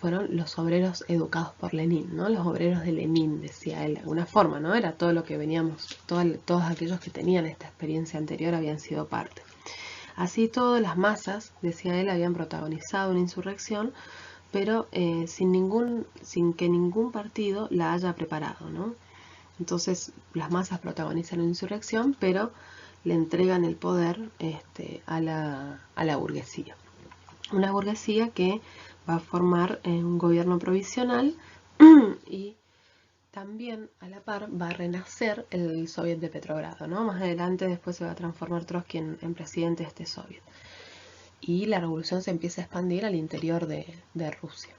fueron los obreros educados por Lenin, ¿no? Los obreros de Lenin, decía él de alguna forma, ¿no? Era todo lo que veníamos, todos aquellos que tenían esta experiencia anterior habían sido parte. Así todas las masas, decía él, habían protagonizado una insurrección, pero sin que ningún partido la haya preparado, ¿no? Entonces las masas protagonizan una insurrección, pero le entregan el poder a la burguesía. Una burguesía que va a formar un gobierno provisional y también a la par va a renacer el Soviet de Petrogrado, ¿no? Más adelante después se va a transformar Trotsky en presidente de este Soviet. Y la revolución se empieza a expandir al interior de Rusia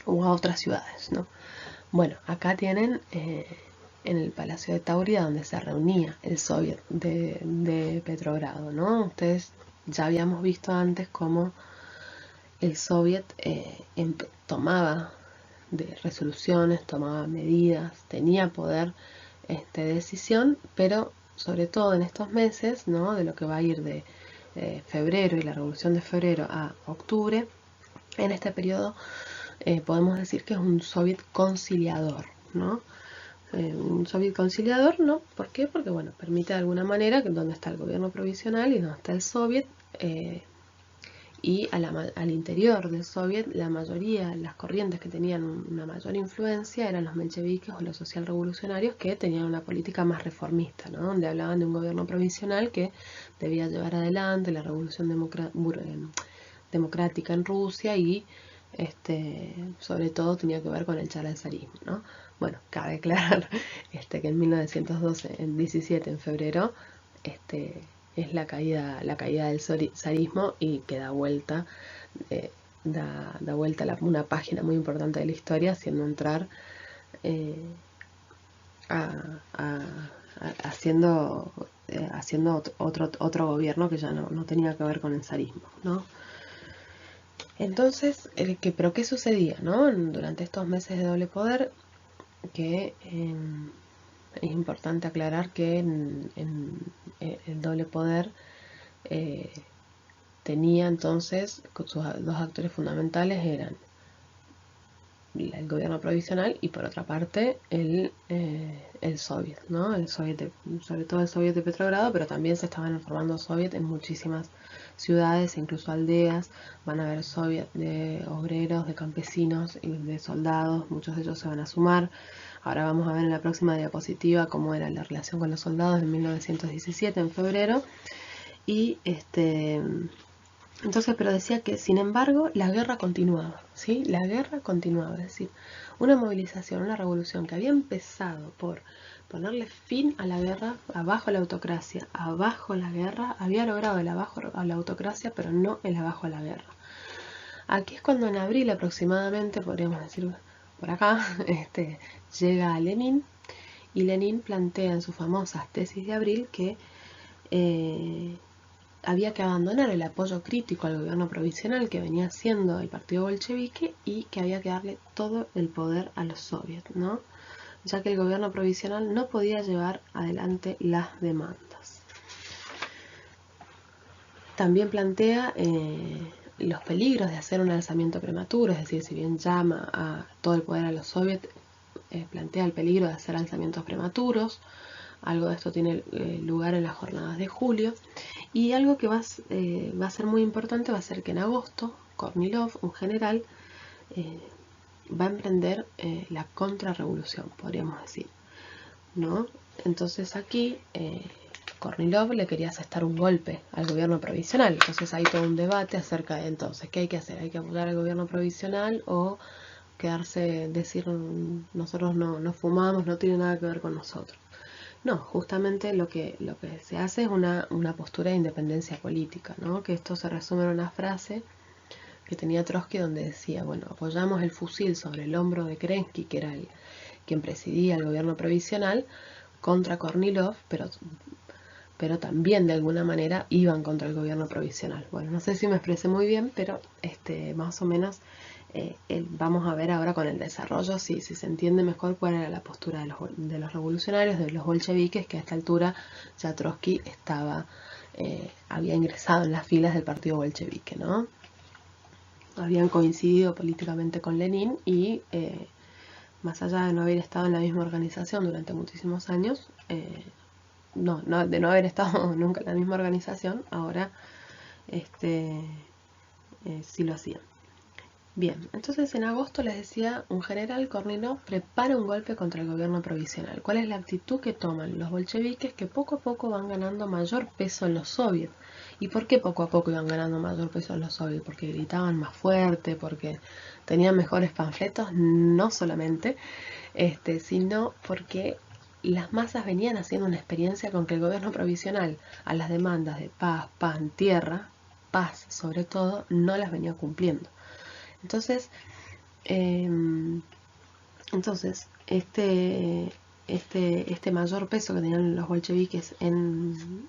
o a otras ciudades, ¿no? Bueno, acá tienen en el Palacio de Tauria donde se reunía el Soviet de Petrogrado, ¿no? Ustedes ya habíamos visto antes cómo el Soviet tomaba de resoluciones, tomaba medidas, tenía poder de decisión, pero sobre todo en estos meses, ¿no? De lo que va a ir de febrero y la revolución de febrero a octubre, en este periodo podemos decir que es un Soviet conciliador, ¿no? Un Soviet conciliador, ¿no? ¿Por qué? Porque, bueno, permite de alguna manera que donde está el gobierno provisional y donde está el Soviet, y al interior del Soviet la mayoría, las corrientes que tenían una mayor influencia eran los mencheviques o los socialrevolucionarios que tenían una política más reformista, ¿no? Donde hablaban de un gobierno provisional que debía llevar adelante la revolución democrática en Rusia y sobre todo tenía que ver con el charanzarismo, ¿no? Bueno, cabe aclarar que en 1912, el 17 en febrero, es la caída del zarismo y que da vuelta una página muy importante de la historia, haciendo entrar haciendo otro gobierno que ya no tenía que ver con el zarismo, ¿no? Entonces, ¿pero qué sucedía, ¿no? Durante estos meses de doble poder, que es importante aclarar que el doble poder tenía entonces, sus dos actores fundamentales eran el gobierno provisional y por otra parte el Soviet, ¿no? Sobre todo el Soviet de Petrogrado, pero también se estaban formando Soviet en muchísimas ciudades, incluso aldeas. Van a haber Soviet de obreros, de campesinos y de soldados, muchos de ellos se van a sumar. Ahora vamos a ver en la próxima diapositiva cómo era la relación con los soldados en 1917, en febrero. Y entonces, pero decía que, sin embargo, la guerra continuaba, ¿sí? La guerra continuaba, es decir, una movilización, una revolución que había empezado por ponerle fin a la guerra, abajo la autocracia, abajo la guerra, había logrado el abajo a la autocracia, pero no el abajo a la guerra. Aquí es cuando en abril aproximadamente, podríamos decir por acá, llega Lenin, y Lenin plantea en sus famosas tesis de abril que había que abandonar el apoyo crítico al gobierno provisional que venía haciendo el partido bolchevique y que había que darle todo el poder a los soviets, ¿no? Ya que el gobierno provisional no podía llevar adelante las demandas. También plantea los peligros de hacer un alzamiento prematuro, es decir, si bien llama a todo el poder a los soviets, plantea el peligro de hacer alzamientos prematuros. Algo de esto tiene lugar en las jornadas de julio. Y algo que va a ser muy importante va a ser que en agosto Kornilov, un general, va a emprender la contrarrevolución, podríamos decir, ¿no? Entonces aquí Kornilov le quería asestar un golpe al gobierno provisional. Entonces hay todo un debate acerca de entonces, ¿qué hay que hacer? ¿Hay que apoyar al gobierno provisional o quedarse, decir nosotros no fumamos, no tiene nada que ver con nosotros? No, justamente lo que se hace es una postura de independencia política, ¿no? Que esto se resume en una frase que tenía Trotsky donde decía, bueno, apoyamos el fusil sobre el hombro de Kerensky, que era quien presidía el gobierno provisional, contra Kornilov, pero también de alguna manera iban contra el gobierno provisional. Bueno, no sé si me expresé muy bien, pero más o menos vamos a ver ahora con el desarrollo si se entiende mejor cuál era la postura de los revolucionarios, de los bolcheviques, que a esta altura ya Trotsky había ingresado en las filas del partido bolchevique, ¿no? habían coincidido políticamente con Lenin y más allá de no haber estado en la misma organización durante muchísimos años, de no haber estado nunca en la misma organización, ahora sí lo hacían. Bien, entonces en agosto les decía, un general Kornilov prepara un golpe contra el gobierno provisional. ¿Cuál es la actitud que toman los bolcheviques, que poco a poco van ganando mayor peso en los soviets? ¿Y por qué poco a poco iban ganando mayor peso en los soviets? Porque gritaban más fuerte, porque tenían mejores panfletos, no solamente, sino porque las masas venían haciendo una experiencia con que el gobierno provisional a las demandas de paz, pan, tierra, paz sobre todo, no las venía cumpliendo. Entonces, este mayor peso que tenían los bolcheviques en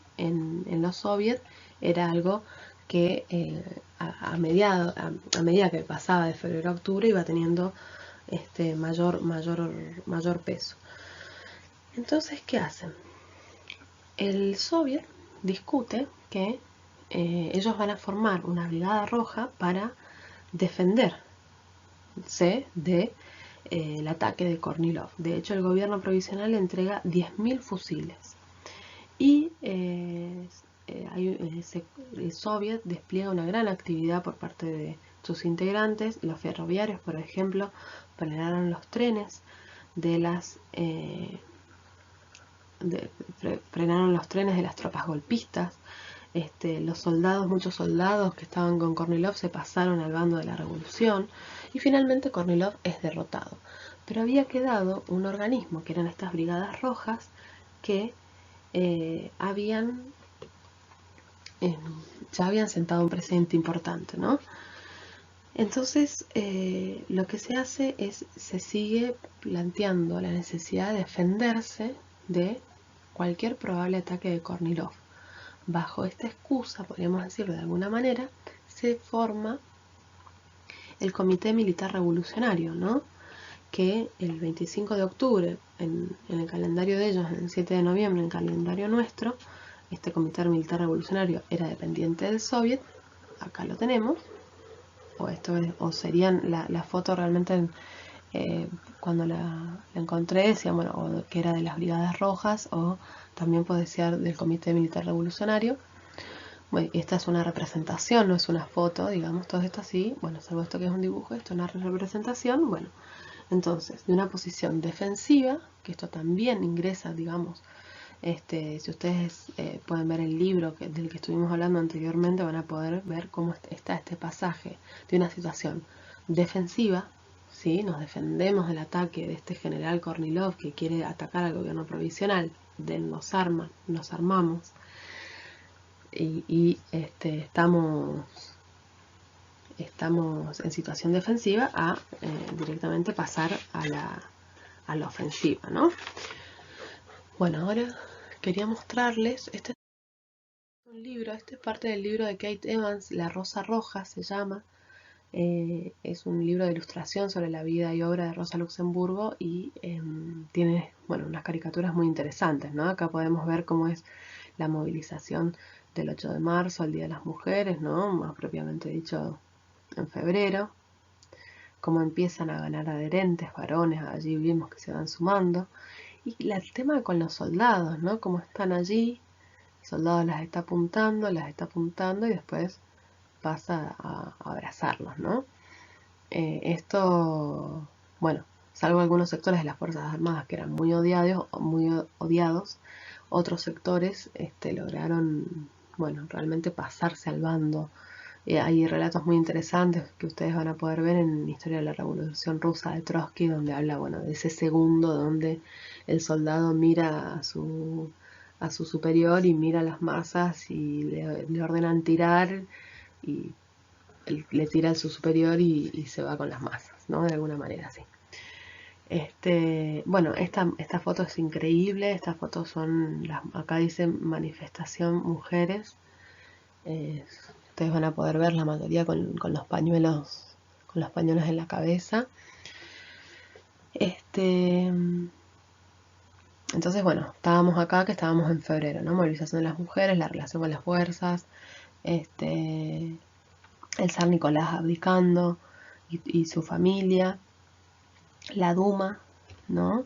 los soviets era algo que a medida que pasaba de febrero a octubre iba teniendo mayor peso. Entonces, ¿qué hacen? El soviet discute que ellos van a formar una brigada roja para defenderse del ataque de Kornilov. De hecho, el gobierno provisional le entrega 10.000 fusiles. Y el soviet despliega una gran actividad por parte de sus integrantes. Los ferroviarios, por ejemplo, frenaron los trenes de las tropas golpistas. Muchos soldados que estaban con Kornilov se pasaron al bando de la revolución y finalmente Kornilov es derrotado. Pero había quedado un organismo, que eran estas brigadas rojas, que ya habían sentado un precedente importante, ¿no? Entonces, lo que se hace es, se sigue planteando la necesidad de defenderse de cualquier probable ataque de Kornilov. Bajo esta excusa, podríamos decirlo de alguna manera, se forma el Comité Militar Revolucionario, ¿no? Que el 25 de octubre, en el calendario de ellos, el 7 de noviembre, en el calendario nuestro, este Comité Militar Revolucionario era dependiente del Soviet. Acá lo tenemos. O serían la foto realmente, cuando la encontré, decía, bueno, o que era de las Brigadas Rojas, o también puede ser del Comité Militar Revolucionario. Bueno, esta es una representación, no es una foto, digamos, todo esto así, bueno, salvo esto que es un dibujo, esto es una representación, bueno, entonces, de una posición defensiva, que esto también ingresa, digamos, si ustedes pueden ver el libro del que estuvimos hablando anteriormente, van a poder ver cómo está este pasaje de una situación defensiva, ¿sí? Nos defendemos del ataque de este general Kornilov que quiere atacar al gobierno provisional, nos armamos, y estamos en situación defensiva a directamente pasar a la ofensiva, ¿no? Bueno, ahora quería mostrarles, este es un libro, este es parte del libro de Kate Evans, La Rosa Roja se llama. Es un libro de ilustración sobre la vida y obra de Rosa Luxemburgo y tiene, bueno, unas caricaturas muy interesantes, ¿no? Acá podemos ver cómo es la movilización del 8 de marzo, el Día de las Mujeres, ¿no? Más propiamente dicho, en febrero, cómo empiezan a ganar adherentes, varones, allí vimos que se van sumando. Y el tema con los soldados, ¿no? Cómo están allí, el soldado las está apuntando y después pasa a abrazarlos, ¿no? Esto, bueno, salvo algunos sectores de las Fuerzas Armadas que eran muy odiados, otros sectores lograron, bueno, realmente pasarse al bando. Hay relatos muy interesantes que ustedes van a poder ver en Historia de la Revolución Rusa de Trotsky, donde habla, bueno, de ese segundo donde el soldado mira a su superior y mira a las masas y le ordenan tirar, y le tira a su superior y se va con las masas, ¿no? De alguna manera así. Bueno, esta foto es increíble. Estas fotos son, acá dice manifestación mujeres. Ustedes van a poder ver la mayoría con los pañuelos en la cabeza. Entonces, bueno, estábamos acá, que estábamos en febrero, ¿no? Movilización de las mujeres, la relación con las fuerzas. el zar Nicolás abdicando y su familia, la Duma, ¿no?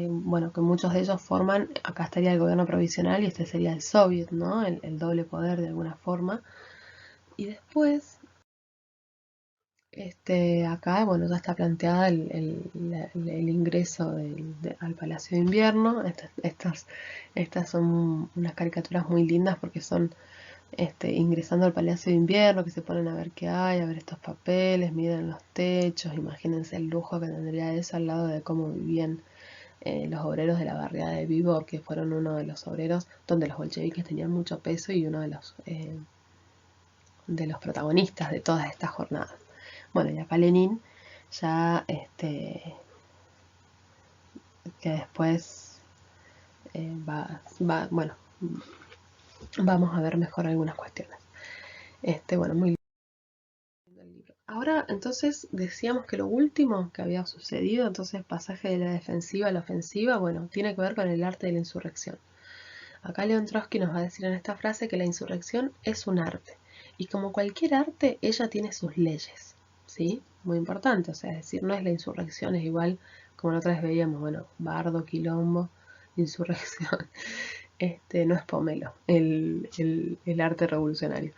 Bueno, que muchos de ellos forman, acá estaría el gobierno provisional y este sería el soviet, ¿no? El doble poder de alguna forma. Y después, acá, bueno, ya está planteada el ingreso al Palacio de Invierno. Estas son unas caricaturas muy lindas porque son ingresando al Palacio de Invierno, que se ponen a ver qué hay, a ver estos papeles, miden los techos, imagínense el lujo que tendría eso al lado de cómo vivían los obreros de la barriada de Vibor, que fueron uno de los obreros donde los bolcheviques tenían mucho peso y uno de los protagonistas de todas estas jornadas. Bueno, y acá Lenin ya, que después bueno, vamos a ver mejor algunas cuestiones. Bueno, muy lindo el libro. Ahora, entonces, decíamos que lo último que había sucedido, entonces pasaje de la defensiva a la ofensiva, bueno, tiene que ver con el arte de la insurrección. Acá León Trotsky nos va a decir en esta frase que la insurrección es un arte. Y como cualquier arte, ella tiene sus leyes. ¿Sí? Muy importante. O sea, es decir, no es la insurrección, es igual como la otra vez veíamos, bueno, bardo, quilombo, insurrección. No es pomelo, el arte revolucionario.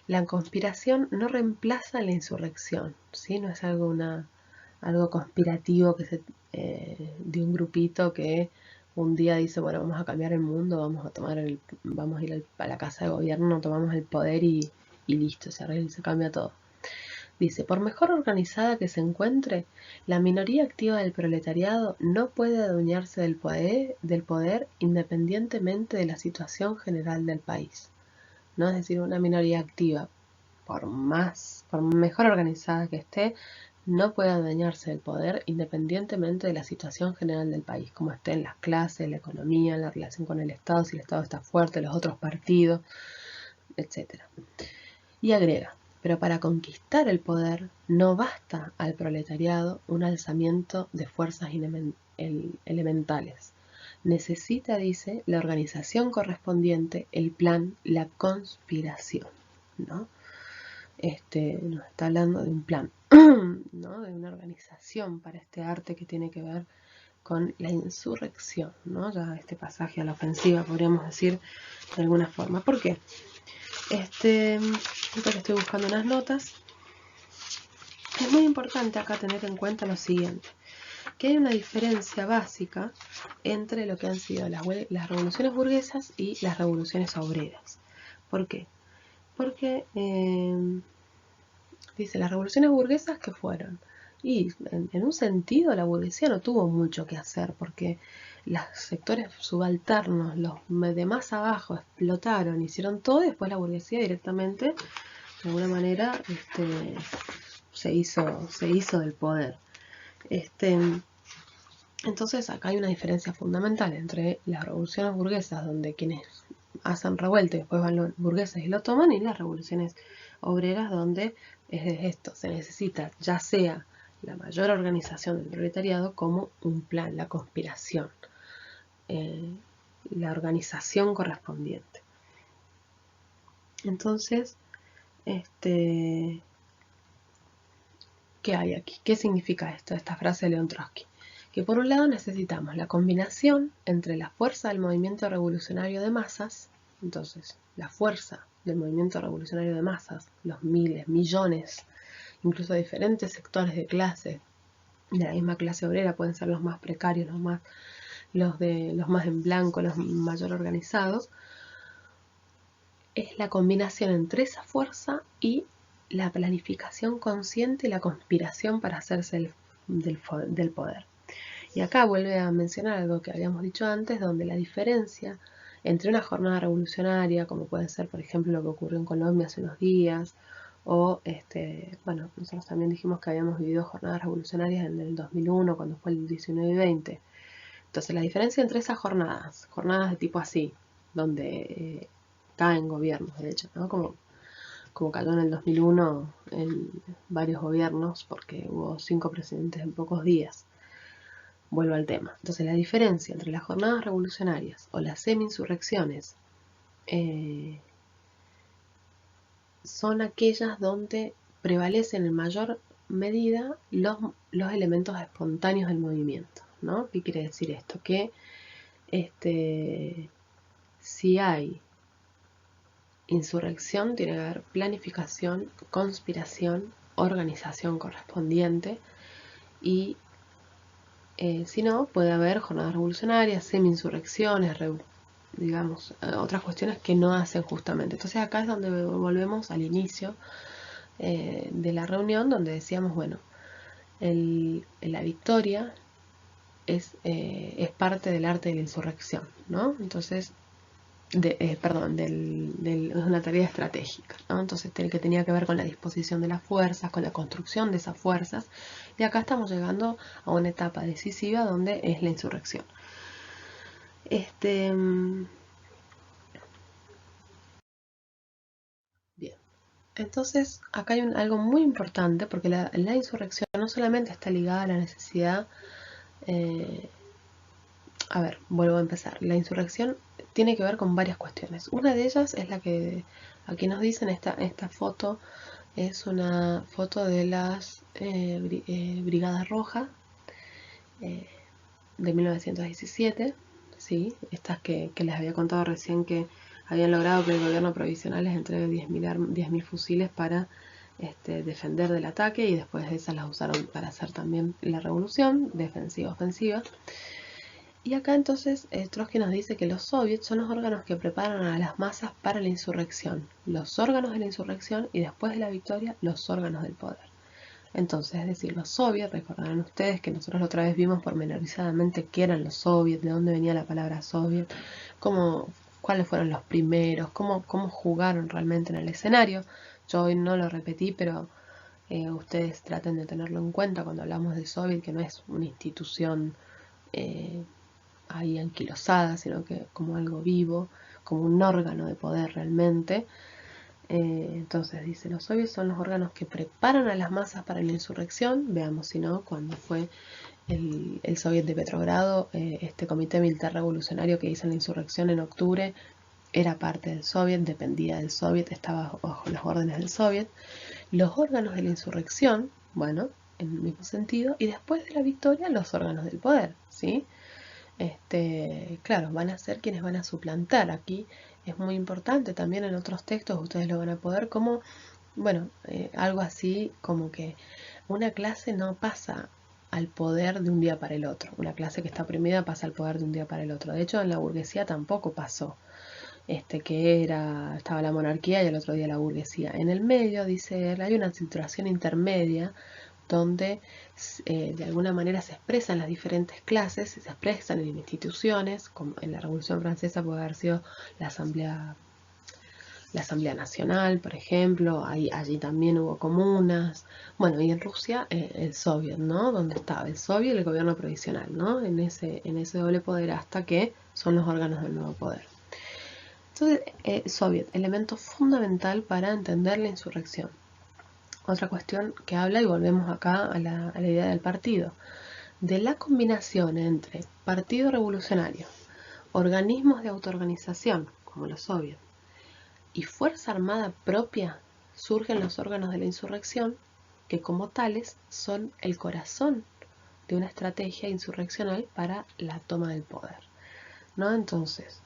La conspiración no reemplaza la insurrección, ¿sí? No es algo conspirativo de un grupito que un día dice, bueno, vamos a cambiar el mundo, vamos a ir a la casa de gobierno, tomamos el poder y listo, se cambia todo. Dice, por mejor organizada que se encuentre, la minoría activa del proletariado no puede adueñarse del poder independientemente de la situación general del país. ¿No? Es decir, una minoría activa, por mejor organizada que esté, no puede adueñarse del poder independientemente de la situación general del país, como esté en las clases, la economía, la relación con el Estado, si el Estado está fuerte, los otros partidos, etc. Y agrega, pero para conquistar el poder no basta al proletariado un alzamiento de fuerzas elementales. Necesita, dice, la organización correspondiente, el plan, la conspiración, ¿no? Nos está hablando de un plan, ¿no? De una organización para este arte que tiene que ver con la insurrección, ¿no? Ya este pasaje a la ofensiva, podríamos decir de alguna forma. ¿Por qué? Ahorita que estoy buscando unas notas, es muy importante acá tener en cuenta lo siguiente, que hay una diferencia básica entre lo que han sido las revoluciones burguesas y las revoluciones obreras. ¿Por qué? Porque dice, las revoluciones burguesas, ¿qué fueron? Y en un sentido la burguesía no tuvo mucho que hacer porque los sectores subalternos, los de más abajo, explotaron, hicieron todo y después la burguesía directamente, de alguna manera, se hizo del poder. Entonces acá hay una diferencia fundamental entre las revoluciones burguesas, donde quienes hacen revuelta y después van los burgueses y lo toman, y las revoluciones obreras, donde es esto, se necesita ya sea la mayor organización del proletariado como un plan, la conspiración, la organización correspondiente. Entonces, ¿qué hay aquí? ¿Qué significa esto, esta frase de León Trotsky? Que por un lado necesitamos la combinación entre la fuerza del movimiento revolucionario de masas, entonces la fuerza del movimiento revolucionario de masas, los miles, millones, incluso diferentes sectores de clase, de la misma clase obrera, pueden ser los más precarios, los más en blanco, los mayor organizados, es la combinación entre esa fuerza y la planificación consciente y la conspiración para hacerse del poder. Y acá vuelve a mencionar algo que habíamos dicho antes, donde la diferencia entre una jornada revolucionaria, como puede ser, por ejemplo, lo que ocurrió en Colombia hace unos días, o, bueno, nosotros también dijimos que habíamos vivido jornadas revolucionarias en el 2001, cuando fue el 19 y 20. Entonces, la diferencia entre esas jornadas de tipo así, donde caen gobiernos, de hecho, ¿no? Como cayó en el 2001 en varios gobiernos, porque hubo 5 presidentes en pocos días. Vuelvo al tema. Entonces, la diferencia entre las jornadas revolucionarias o las semi-insurrecciones son aquellas donde prevalecen en mayor medida los elementos espontáneos del movimiento, ¿no? ¿Qué quiere decir esto? Que si hay insurrección, tiene que haber planificación, conspiración, organización correspondiente y si no, puede haber jornadas revolucionarias, semi-insurrecciones, digamos, otras cuestiones que no hacen justamente. Entonces acá es donde volvemos al inicio de la reunión, donde decíamos, bueno, la victoria es parte del arte de la insurrección, ¿no? Entonces, perdón, es una tarea estratégica, ¿no? Entonces, que tenía que ver con la disposición de las fuerzas, con la construcción de esas fuerzas, y acá estamos llegando a una etapa decisiva donde es la insurrección. Bien. Entonces, acá hay algo muy importante, porque la insurrección no solamente está ligada a la necesidad. A ver, vuelvo a empezar. La insurrección tiene que ver con varias cuestiones. Una de ellas es la que aquí nos dicen, esta foto es una foto de las Brigadas Rojas de 1917, ¿sí? Estas que les había contado recién que habían logrado que el gobierno provisional les entregue 10.000 fusiles para defender del ataque, y después esas las usaron para hacer también la revolución, defensiva-ofensiva. Y acá entonces Trotsky nos dice que los soviets son los órganos que preparan a las masas para la insurrección. Los órganos de la insurrección y después de la victoria, los órganos del poder. Entonces, es decir, los soviets, recordarán ustedes que nosotros la otra vez vimos pormenorizadamente qué eran los soviets, de dónde venía la palabra soviet, cuáles fueron los primeros, cómo jugaron realmente en el escenario. Yo hoy no lo repetí, pero ustedes traten de tenerlo en cuenta cuando hablamos de soviet, que no es una institución ahí anquilosada, sino que como algo vivo, como un órgano de poder realmente. Entonces dice, los soviets son los órganos que preparan a las masas para la insurrección. Veamos si no, cuando fue el soviet de Petrogrado, este comité militar revolucionario que hizo la insurrección en octubre, era parte del soviet, dependía del soviet, estaba bajo las órdenes del soviet. Los órganos de la insurrección, bueno, en el mismo sentido, y después de la victoria, los órganos del poder, ¿sí? Claro, van a ser quienes van a suplantar. Aquí es muy importante, también en otros textos ustedes lo van a poder, como, bueno, algo así como que una clase no pasa al poder de un día para el otro. Una clase que está oprimida pasa al poder de un día para el otro. De hecho, en la burguesía tampoco pasó. Estaba la monarquía y el otro día la burguesía. En el medio, dice él, hay una situación intermedia donde de alguna manera se expresan las diferentes clases, se expresan en instituciones, como en la Revolución Francesa puede haber sido la Asamblea Nacional, por ejemplo, allí también hubo comunas, bueno, y en Rusia el Soviet, ¿no? Donde estaba el Soviet y el gobierno provisional, ¿no? En ese doble poder, hasta que son los órganos del nuevo poder. Entonces, Soviet, elemento fundamental para entender la insurrección. Otra cuestión que habla, y volvemos acá a la idea del partido, de la combinación entre partido revolucionario, organismos de autoorganización, como los soviets, y fuerza armada propia, surgen los órganos de la insurrección, que como tales son el corazón de una estrategia insurreccional para la toma del poder, ¿no? Entonces,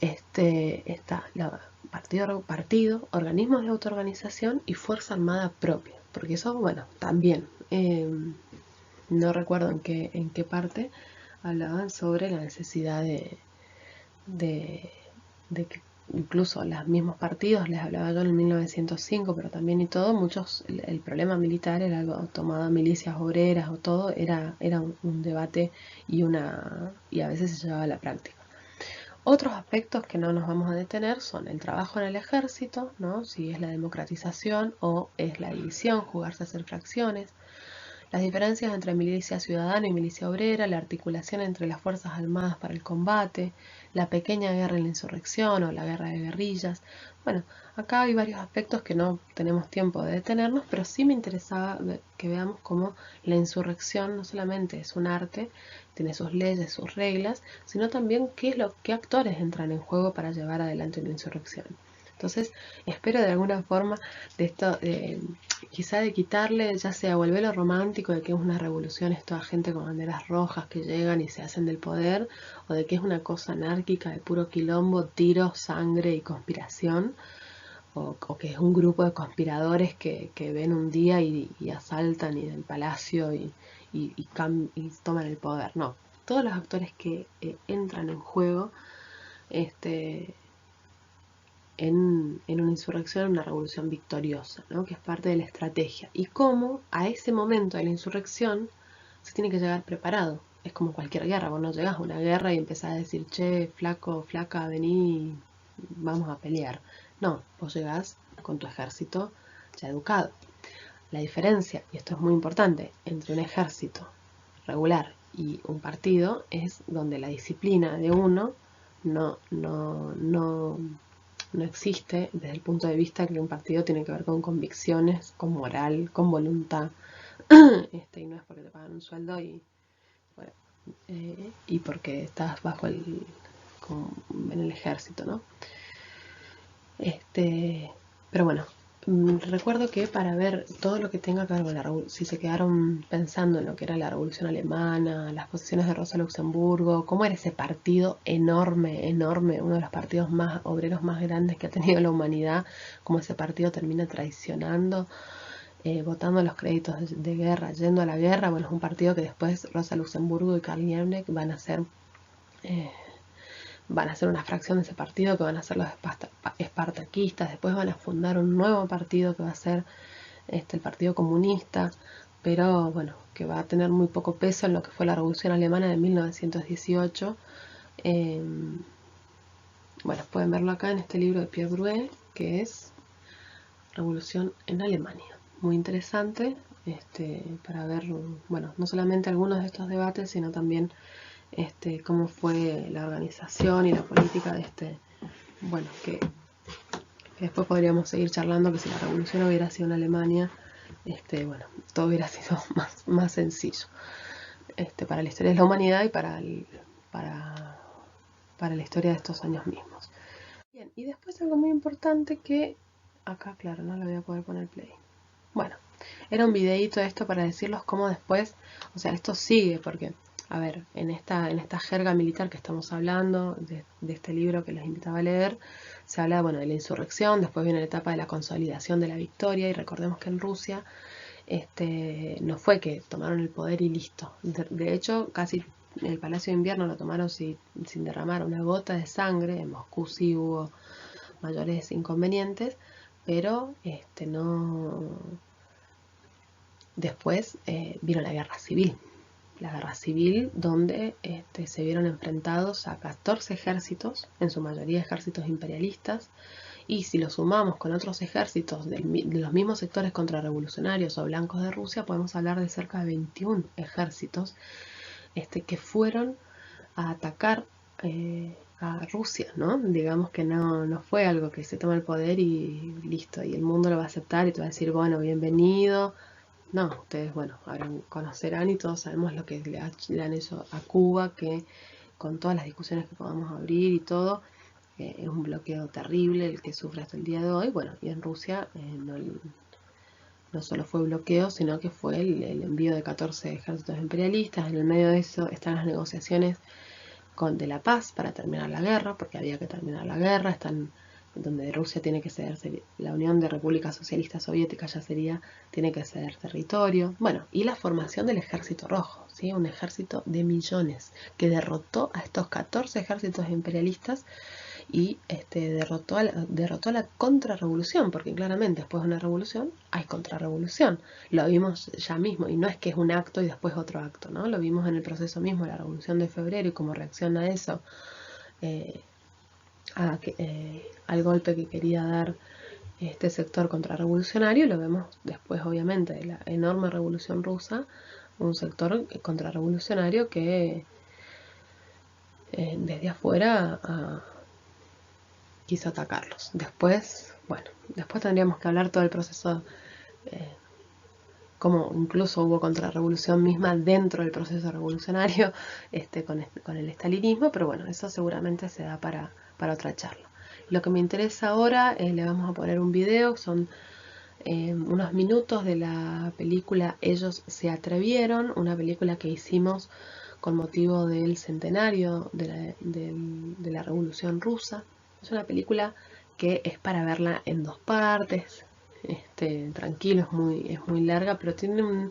está partido, organismos de autoorganización y fuerza armada propia, porque eso, bueno, también, no recuerdo en qué parte hablaban sobre la necesidad de que incluso los mismos partidos, les hablaba yo en 1905, pero también y todo, el problema militar era algo tomado, milicias obreras o todo, era un debate y a veces se llevaba a la práctica. Otros aspectos que no nos vamos a detener son el trabajo en el ejército, ¿no? Si es la democratización o es la división, jugarse a hacer fracciones, las diferencias entre milicia ciudadana y milicia obrera, la articulación entre las fuerzas armadas para el combate, la pequeña guerra en la insurrección o la guerra de guerrillas. Bueno, acá hay varios aspectos que no tenemos tiempo de detenernos, pero sí me interesaba que veamos cómo la insurrección no solamente es un arte, tiene sus leyes, sus reglas, sino también qué actores entran en juego para llevar adelante una insurrección. Entonces, espero de alguna forma de esto, quizá de quitarle, ya sea volverlo romántico, de que es una revolución, es toda gente con banderas rojas que llegan y se hacen del poder, o de que es una cosa anárquica de puro quilombo, tiros, sangre y conspiración, o que es un grupo de conspiradores que ven un día y asaltan y del palacio y toman el poder. No, todos los actores que entran en juego en una insurrección, una revolución victoriosa, ¿no? Que es parte de la estrategia. Y cómo a ese momento de la insurrección se tiene que llegar preparado. Es como cualquier guerra, vos no llegás a una guerra y empezás a decir, che, flaco, flaca, vení, vamos a pelear. No, vos llegás con tu ejército ya educado. La diferencia, y esto es muy importante, entre un ejército regular y un partido es donde la disciplina de uno no existe desde el punto de vista que un partido tiene que ver con convicciones, con moral, con voluntad, y no es porque te pagan un sueldo bueno, y porque estás bajo en el ejército, ¿no? Pero bueno, recuerdo que para ver todo lo que tenga que ver con la revolución, si se quedaron pensando en lo que era la revolución alemana, las posiciones de Rosa Luxemburgo, cómo era ese partido enorme, enorme, uno de los partidos más obreros más grandes que ha tenido la humanidad, cómo ese partido termina traicionando, votando los créditos de guerra, yendo a la guerra. Bueno, es un partido que después Rosa Luxemburgo y Karl Liebknecht eh, van a ser una fracción de ese partido, que van a ser los espartaquistas. Después van a fundar un nuevo partido que va a ser el Partido Comunista, pero bueno, que va a tener muy poco peso en lo que fue la Revolución Alemana de 1918. Bueno, pueden verlo acá en este libro de Pierre Bruet, que es Revolución en Alemania. Muy interesante para ver, bueno, no solamente algunos de estos debates, sino también cómo fue la organización y la política de bueno, que después podríamos seguir charlando, que si la revolución hubiera sido en Alemania, bueno, todo hubiera sido más sencillo para la historia de la humanidad y para la historia de estos años mismos. Bien, y después algo muy importante que acá, claro, no lo voy a poder poner play. Bueno, era un videíto esto para decirlos cómo después, o sea, esto sigue, porque, a ver, en esta jerga militar que estamos hablando, de este libro que les invitaba a leer, se habla, bueno, de la insurrección, después viene la etapa de la consolidación de la victoria, y recordemos que en Rusia no fue que tomaron el poder y listo. De hecho, casi el Palacio de Invierno lo tomaron sin derramar una gota de sangre. En Moscú sí hubo mayores inconvenientes, pero no. Después vino la guerra civil. La guerra civil donde se vieron enfrentados a 14 ejércitos, en su mayoría ejércitos imperialistas, y si lo sumamos con otros ejércitos de los mismos sectores contrarrevolucionarios o blancos de Rusia, podemos hablar de cerca de 21 ejércitos que fueron a atacar a Rusia, ¿no? Digamos que no fue algo que se toma el poder y listo, y el mundo lo va a aceptar y te va a decir, bueno, bienvenido. No, ustedes, bueno, conocerán y todos sabemos lo que le han hecho a Cuba, que con todas las discusiones que podamos abrir y todo, es un bloqueo terrible el que sufre hasta el día de hoy. Bueno, y en Rusia no solo fue bloqueo, sino que fue el envío de 14 ejércitos imperialistas. En el medio de eso están las negociaciones de la paz para terminar la guerra, porque había que terminar la guerra. Están donde Rusia tiene que ceder, la Unión de Repúblicas Socialistas Soviéticas tiene que ceder territorio. Bueno, y la formación del Ejército Rojo, ¿sí? Un ejército de millones que derrotó a estos 14 ejércitos imperialistas y derrotó a la contrarrevolución, porque claramente después de una revolución hay contrarrevolución. Lo vimos ya mismo, y no es que es un acto y después otro acto, ¿no? Lo vimos en el proceso mismo de la Revolución de Febrero y cómo reacciona a eso, al golpe que quería dar este sector contrarrevolucionario. Lo vemos después, obviamente, de la enorme revolución rusa, un sector contrarrevolucionario que desde afuera quiso atacarlos. Después, bueno, después tendríamos que hablar todo el proceso, como incluso hubo contrarrevolución misma dentro del proceso revolucionario con el estalinismo, pero bueno, eso seguramente se da para otra charla. Lo que me interesa ahora, le vamos a poner un video, son unos minutos de la película Ellos se atrevieron, una película que hicimos con motivo del centenario de la Revolución Rusa. Es una película que es para verla en dos partes, tranquilo, es muy larga, pero tiene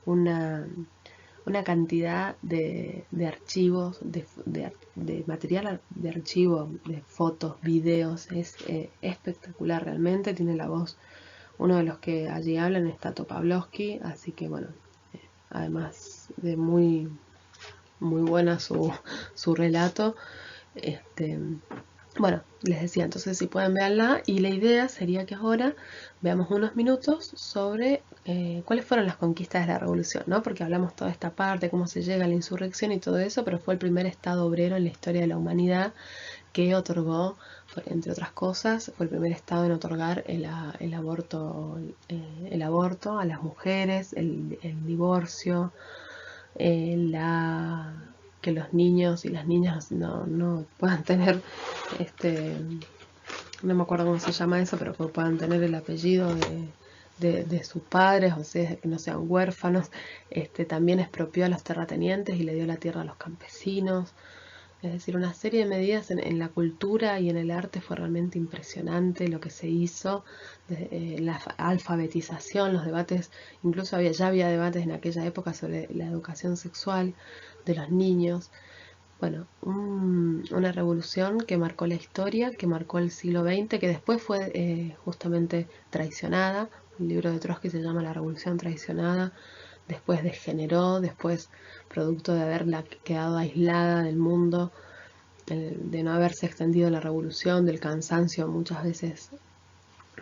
una cantidad de archivos, de material de archivo, de fotos, videos, es espectacular realmente. Tiene la voz, uno de los que allí hablan es Tato Pavlovsky, así que bueno, además de muy buena su relato. Bueno, les decía, entonces si pueden verla, y la idea sería que ahora veamos unos minutos sobre cuáles fueron las conquistas de la revolución, ¿no? Porque hablamos toda esta parte, cómo se llega a la insurrección y todo eso, pero fue el primer estado obrero en la historia de la humanidad que otorgó, entre otras cosas, fue el primer estado en otorgar el aborto a las mujeres, el divorcio, que los niños y las niñas no puedan tener, no me acuerdo cómo se llama eso, pero que puedan tener el apellido de sus padres, o sea, que no sean huérfanos. También expropió a los terratenientes y le dio la tierra a los campesinos. Es decir, una serie de medidas en la cultura y en el arte. Fue realmente impresionante lo que se hizo. La alfabetización, los debates, incluso ya había debates en aquella época sobre la educación sexual de los niños. Bueno, una revolución que marcó la historia, que marcó el siglo XX, que después fue justamente traicionada. Un libro de Trotsky se llama La Revolución Traicionada. Después degeneró, después, producto de haberla quedado aislada del mundo, de no haberse extendido la revolución, del cansancio muchas veces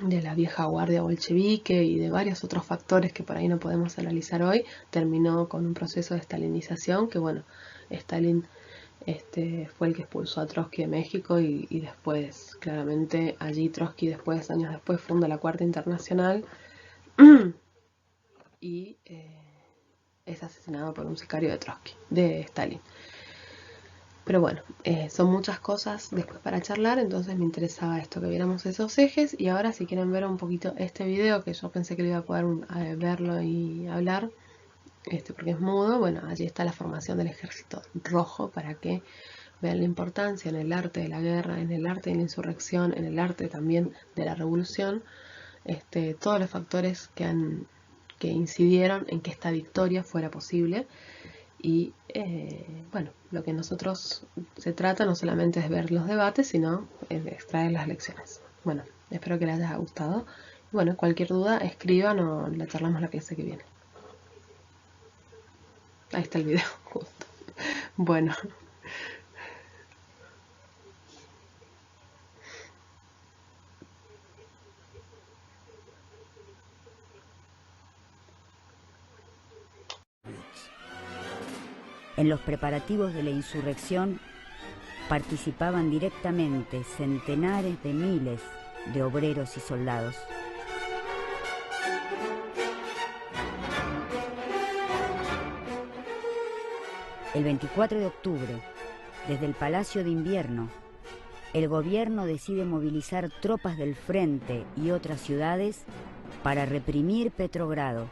de la vieja guardia bolchevique y de varios otros factores que por ahí no podemos analizar hoy, terminó con un proceso de stalinización que, bueno, Stalin fue el que expulsó a Trotsky de México y después, claramente, allí Trotsky años después, funda la Cuarta Internacional y es asesinado por un sicario de Stalin. Pero bueno, son muchas cosas después para charlar, entonces me interesaba esto, que viéramos esos ejes. Y ahora, si quieren ver un poquito este video, que yo pensé que lo iba a poder verlo y hablar, porque es mudo, bueno, allí está la formación del Ejército Rojo, para que vean la importancia en el arte de la guerra, en el arte de la insurrección, en el arte también de la revolución, todos los factores que incidieron en que esta victoria fuera posible. Y bueno, lo que nosotros se trata no solamente es ver los debates, sino de extraer las lecciones. Bueno, espero que les haya gustado. Bueno, cualquier duda, escriban o la charlamos la clase que viene. Ahí está el video, justo. Bueno. En los preparativos de la insurrección participaban directamente centenares de miles de obreros y soldados. El 24 de octubre, desde el Palacio de Invierno, el gobierno decide movilizar tropas del frente y otras ciudades para reprimir Petrogrado,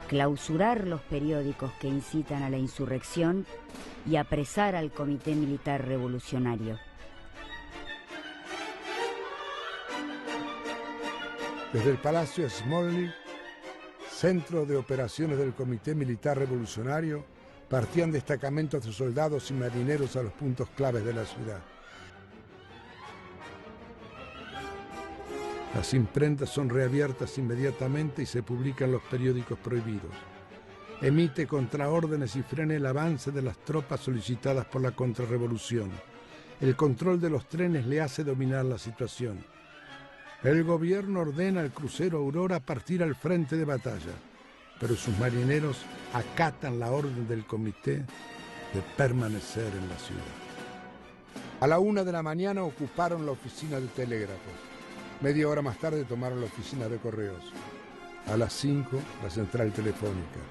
clausurar los periódicos que incitan a la insurrección y apresar al Comité Militar Revolucionario. Desde el Palacio Smolny, centro de operaciones del Comité Militar Revolucionario, partían destacamentos de soldados y marineros a los puntos claves de la ciudad. Las imprentas son reabiertas inmediatamente y se publican los periódicos prohibidos. Emite contraórdenes y frena el avance de las tropas solicitadas por la contrarrevolución. El control de los trenes le hace dominar la situación. El gobierno ordena al crucero Aurora partir al frente de batalla, pero sus marineros acatan la orden del comité de permanecer en la ciudad. A la 1 de la mañana ocuparon la oficina de telégrafos. Media hora más tarde tomaron la oficina de correos. A las 5, la central telefónica.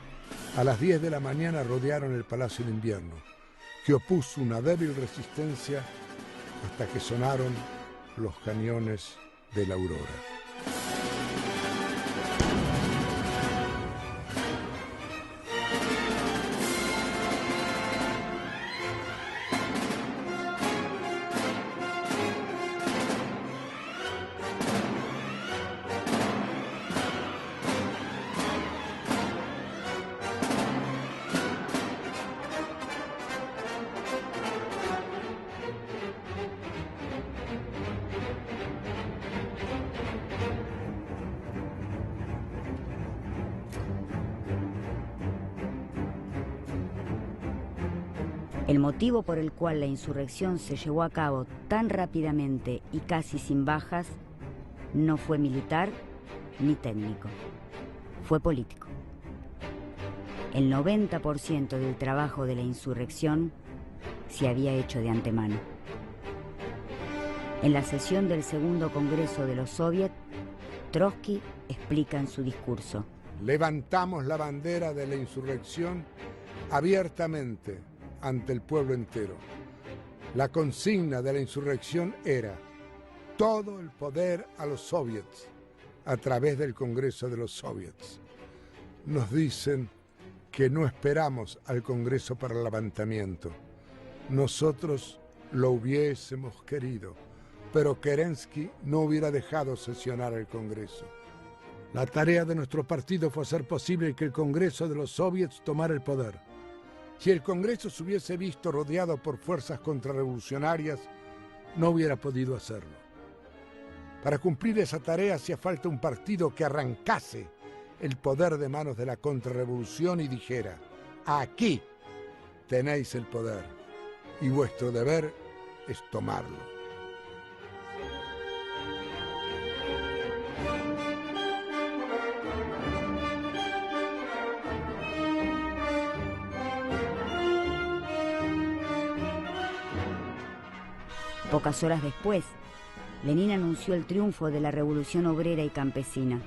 A las 10 de la mañana rodearon el Palacio de Invierno, que opuso una débil resistencia hasta que sonaron los cañones de la Aurora. El motivo por el cual la insurrección se llevó a cabo tan rápidamente y casi sin bajas no fue militar ni técnico, fue político. El 90% del trabajo de la insurrección se había hecho de antemano. En la sesión del segundo Congreso de los Soviets, Trotsky explica en su discurso: levantamos la bandera de la insurrección abiertamente ante el pueblo entero. La consigna de la insurrección era todo el poder a los soviets a través del Congreso de los Soviets. Nos dicen que no esperamos al Congreso para el levantamiento. Nosotros lo hubiésemos querido, pero Kerensky no hubiera dejado sesionar el Congreso. La tarea de nuestro partido fue hacer posible que el Congreso de los Soviets tomara el poder. Si el Congreso se hubiese visto rodeado por fuerzas contrarrevolucionarias, no hubiera podido hacerlo. Para cumplir esa tarea hacía falta un partido que arrancase el poder de manos de la contrarrevolución y dijera: aquí tenéis el poder y vuestro deber es tomarlo. Pocas horas después, Lenin anunció el triunfo de la revolución obrera y campesina.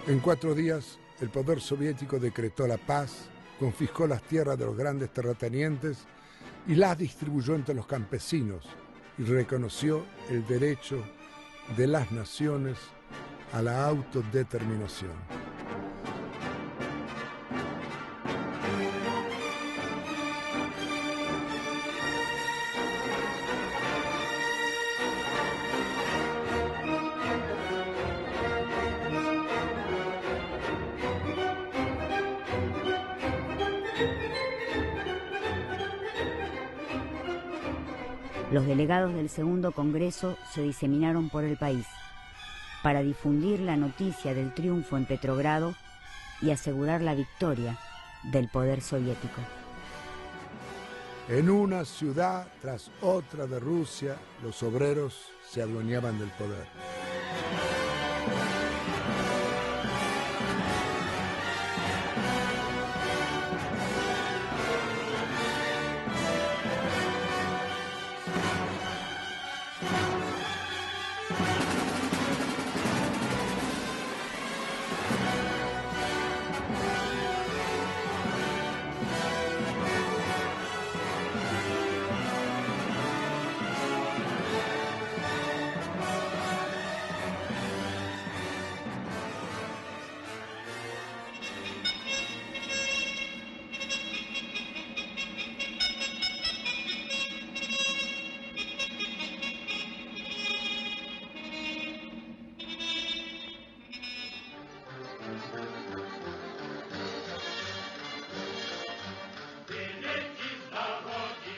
En 4 días, el poder soviético decretó la paz, confiscó las tierras de los grandes terratenientes y las distribuyó entre los campesinos y reconoció el derecho de las naciones a la autodeterminación. Los delegados del segundo Congreso se diseminaron por el país para difundir la noticia del triunfo en Petrogrado y asegurar la victoria del poder soviético. En una ciudad tras otra de Rusia, los obreros se adueñaban del poder.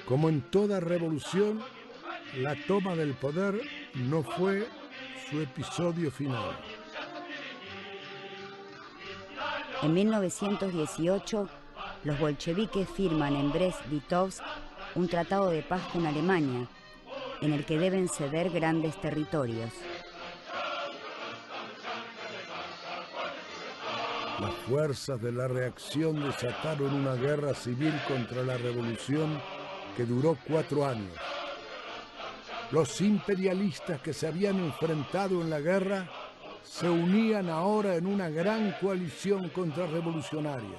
Como en toda revolución, la toma del poder no fue su episodio final. En 1918, los bolcheviques firman en Brest-Litovsk un tratado de paz con Alemania, en el que deben ceder grandes territorios. Las fuerzas de la reacción desataron una guerra civil contra la revolución que duró 4 años. Los imperialistas que se habían enfrentado en la guerra se unían ahora en una gran coalición contrarrevolucionaria.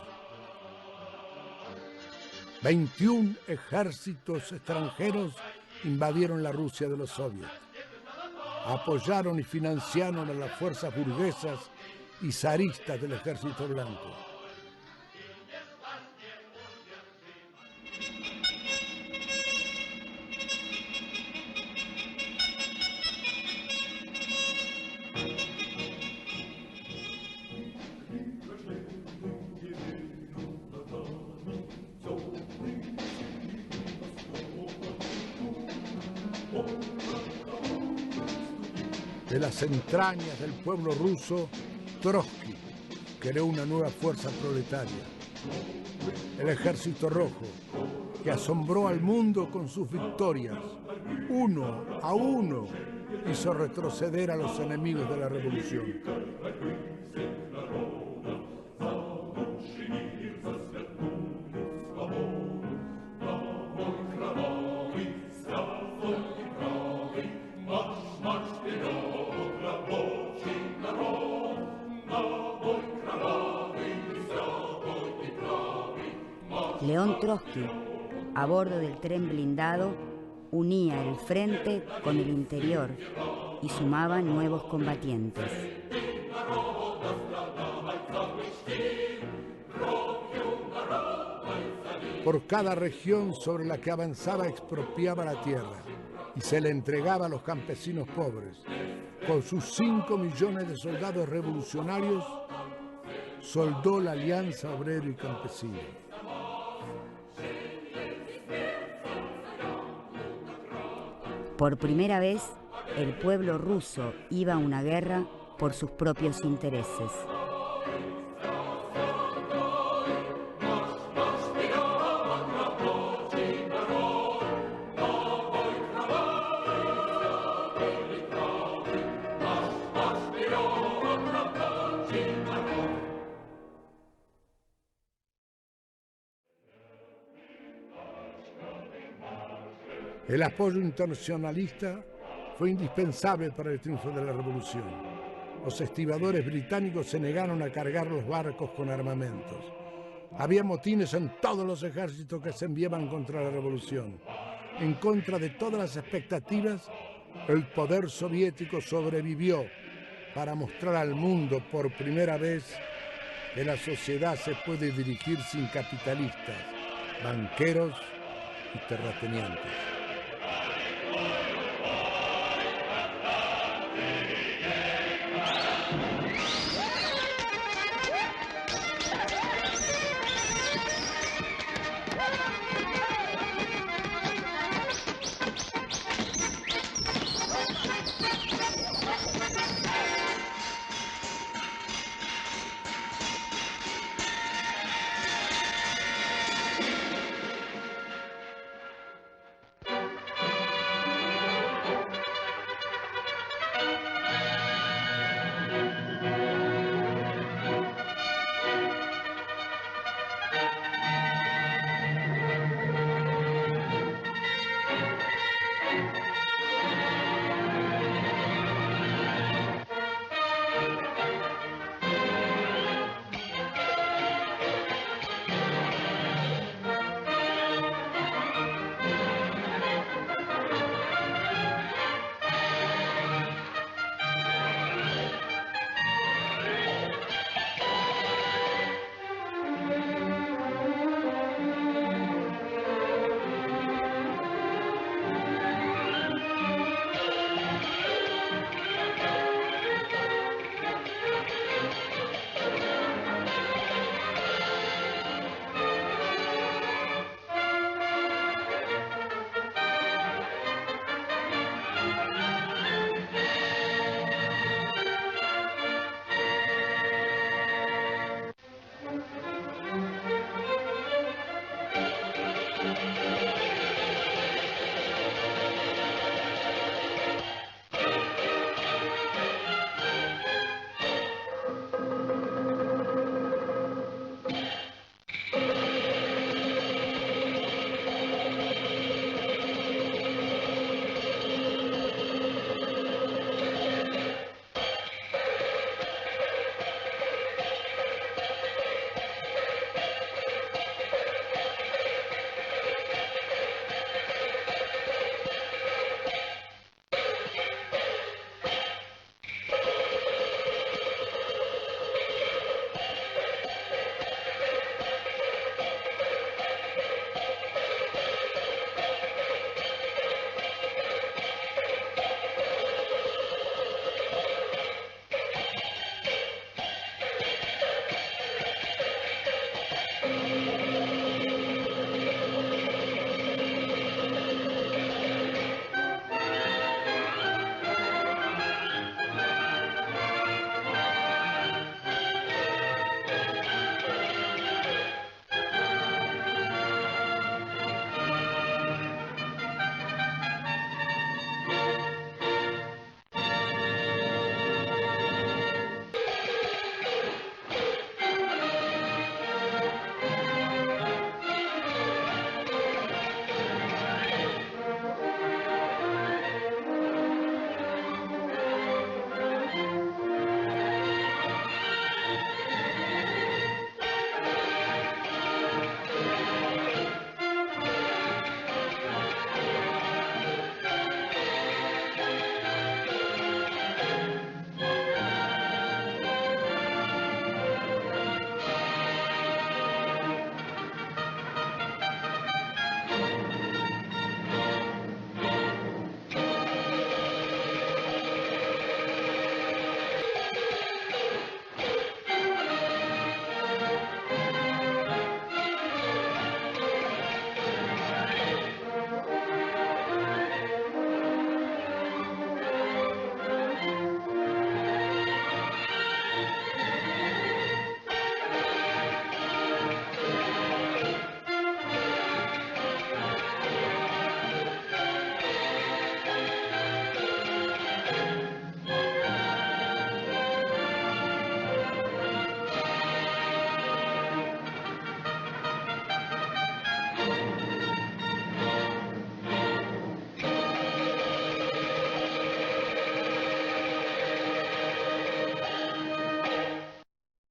21 ejércitos extranjeros invadieron la Rusia de los soviets. apoyaron y financiaron a las fuerzas burguesas y zaristas del Ejército Blanco. De las entrañas del pueblo ruso, Trotsky creó una nueva fuerza proletaria, el Ejército Rojo, que asombró al mundo con sus victorias. Uno a uno hizo retroceder a los enemigos de la revolución. León Trotsky, a bordo del tren blindado, unía el frente con el interior y sumaba nuevos combatientes. Por cada región sobre la que avanzaba expropiaba la tierra y se le entregaba a los campesinos pobres. Con sus 5 millones de soldados revolucionarios, soldó la alianza obrero y campesino. Por primera vez, el pueblo ruso iba a una guerra por sus propios intereses. El apoyo internacionalista fue indispensable para el triunfo de la revolución. Los estibadores británicos se negaron a cargar los barcos con armamentos. Había motines en todos los ejércitos que se enviaban contra la revolución. En contra de todas las expectativas, el poder soviético sobrevivió para mostrar al mundo por primera vez que la sociedad se puede dirigir sin capitalistas, banqueros y terratenientes.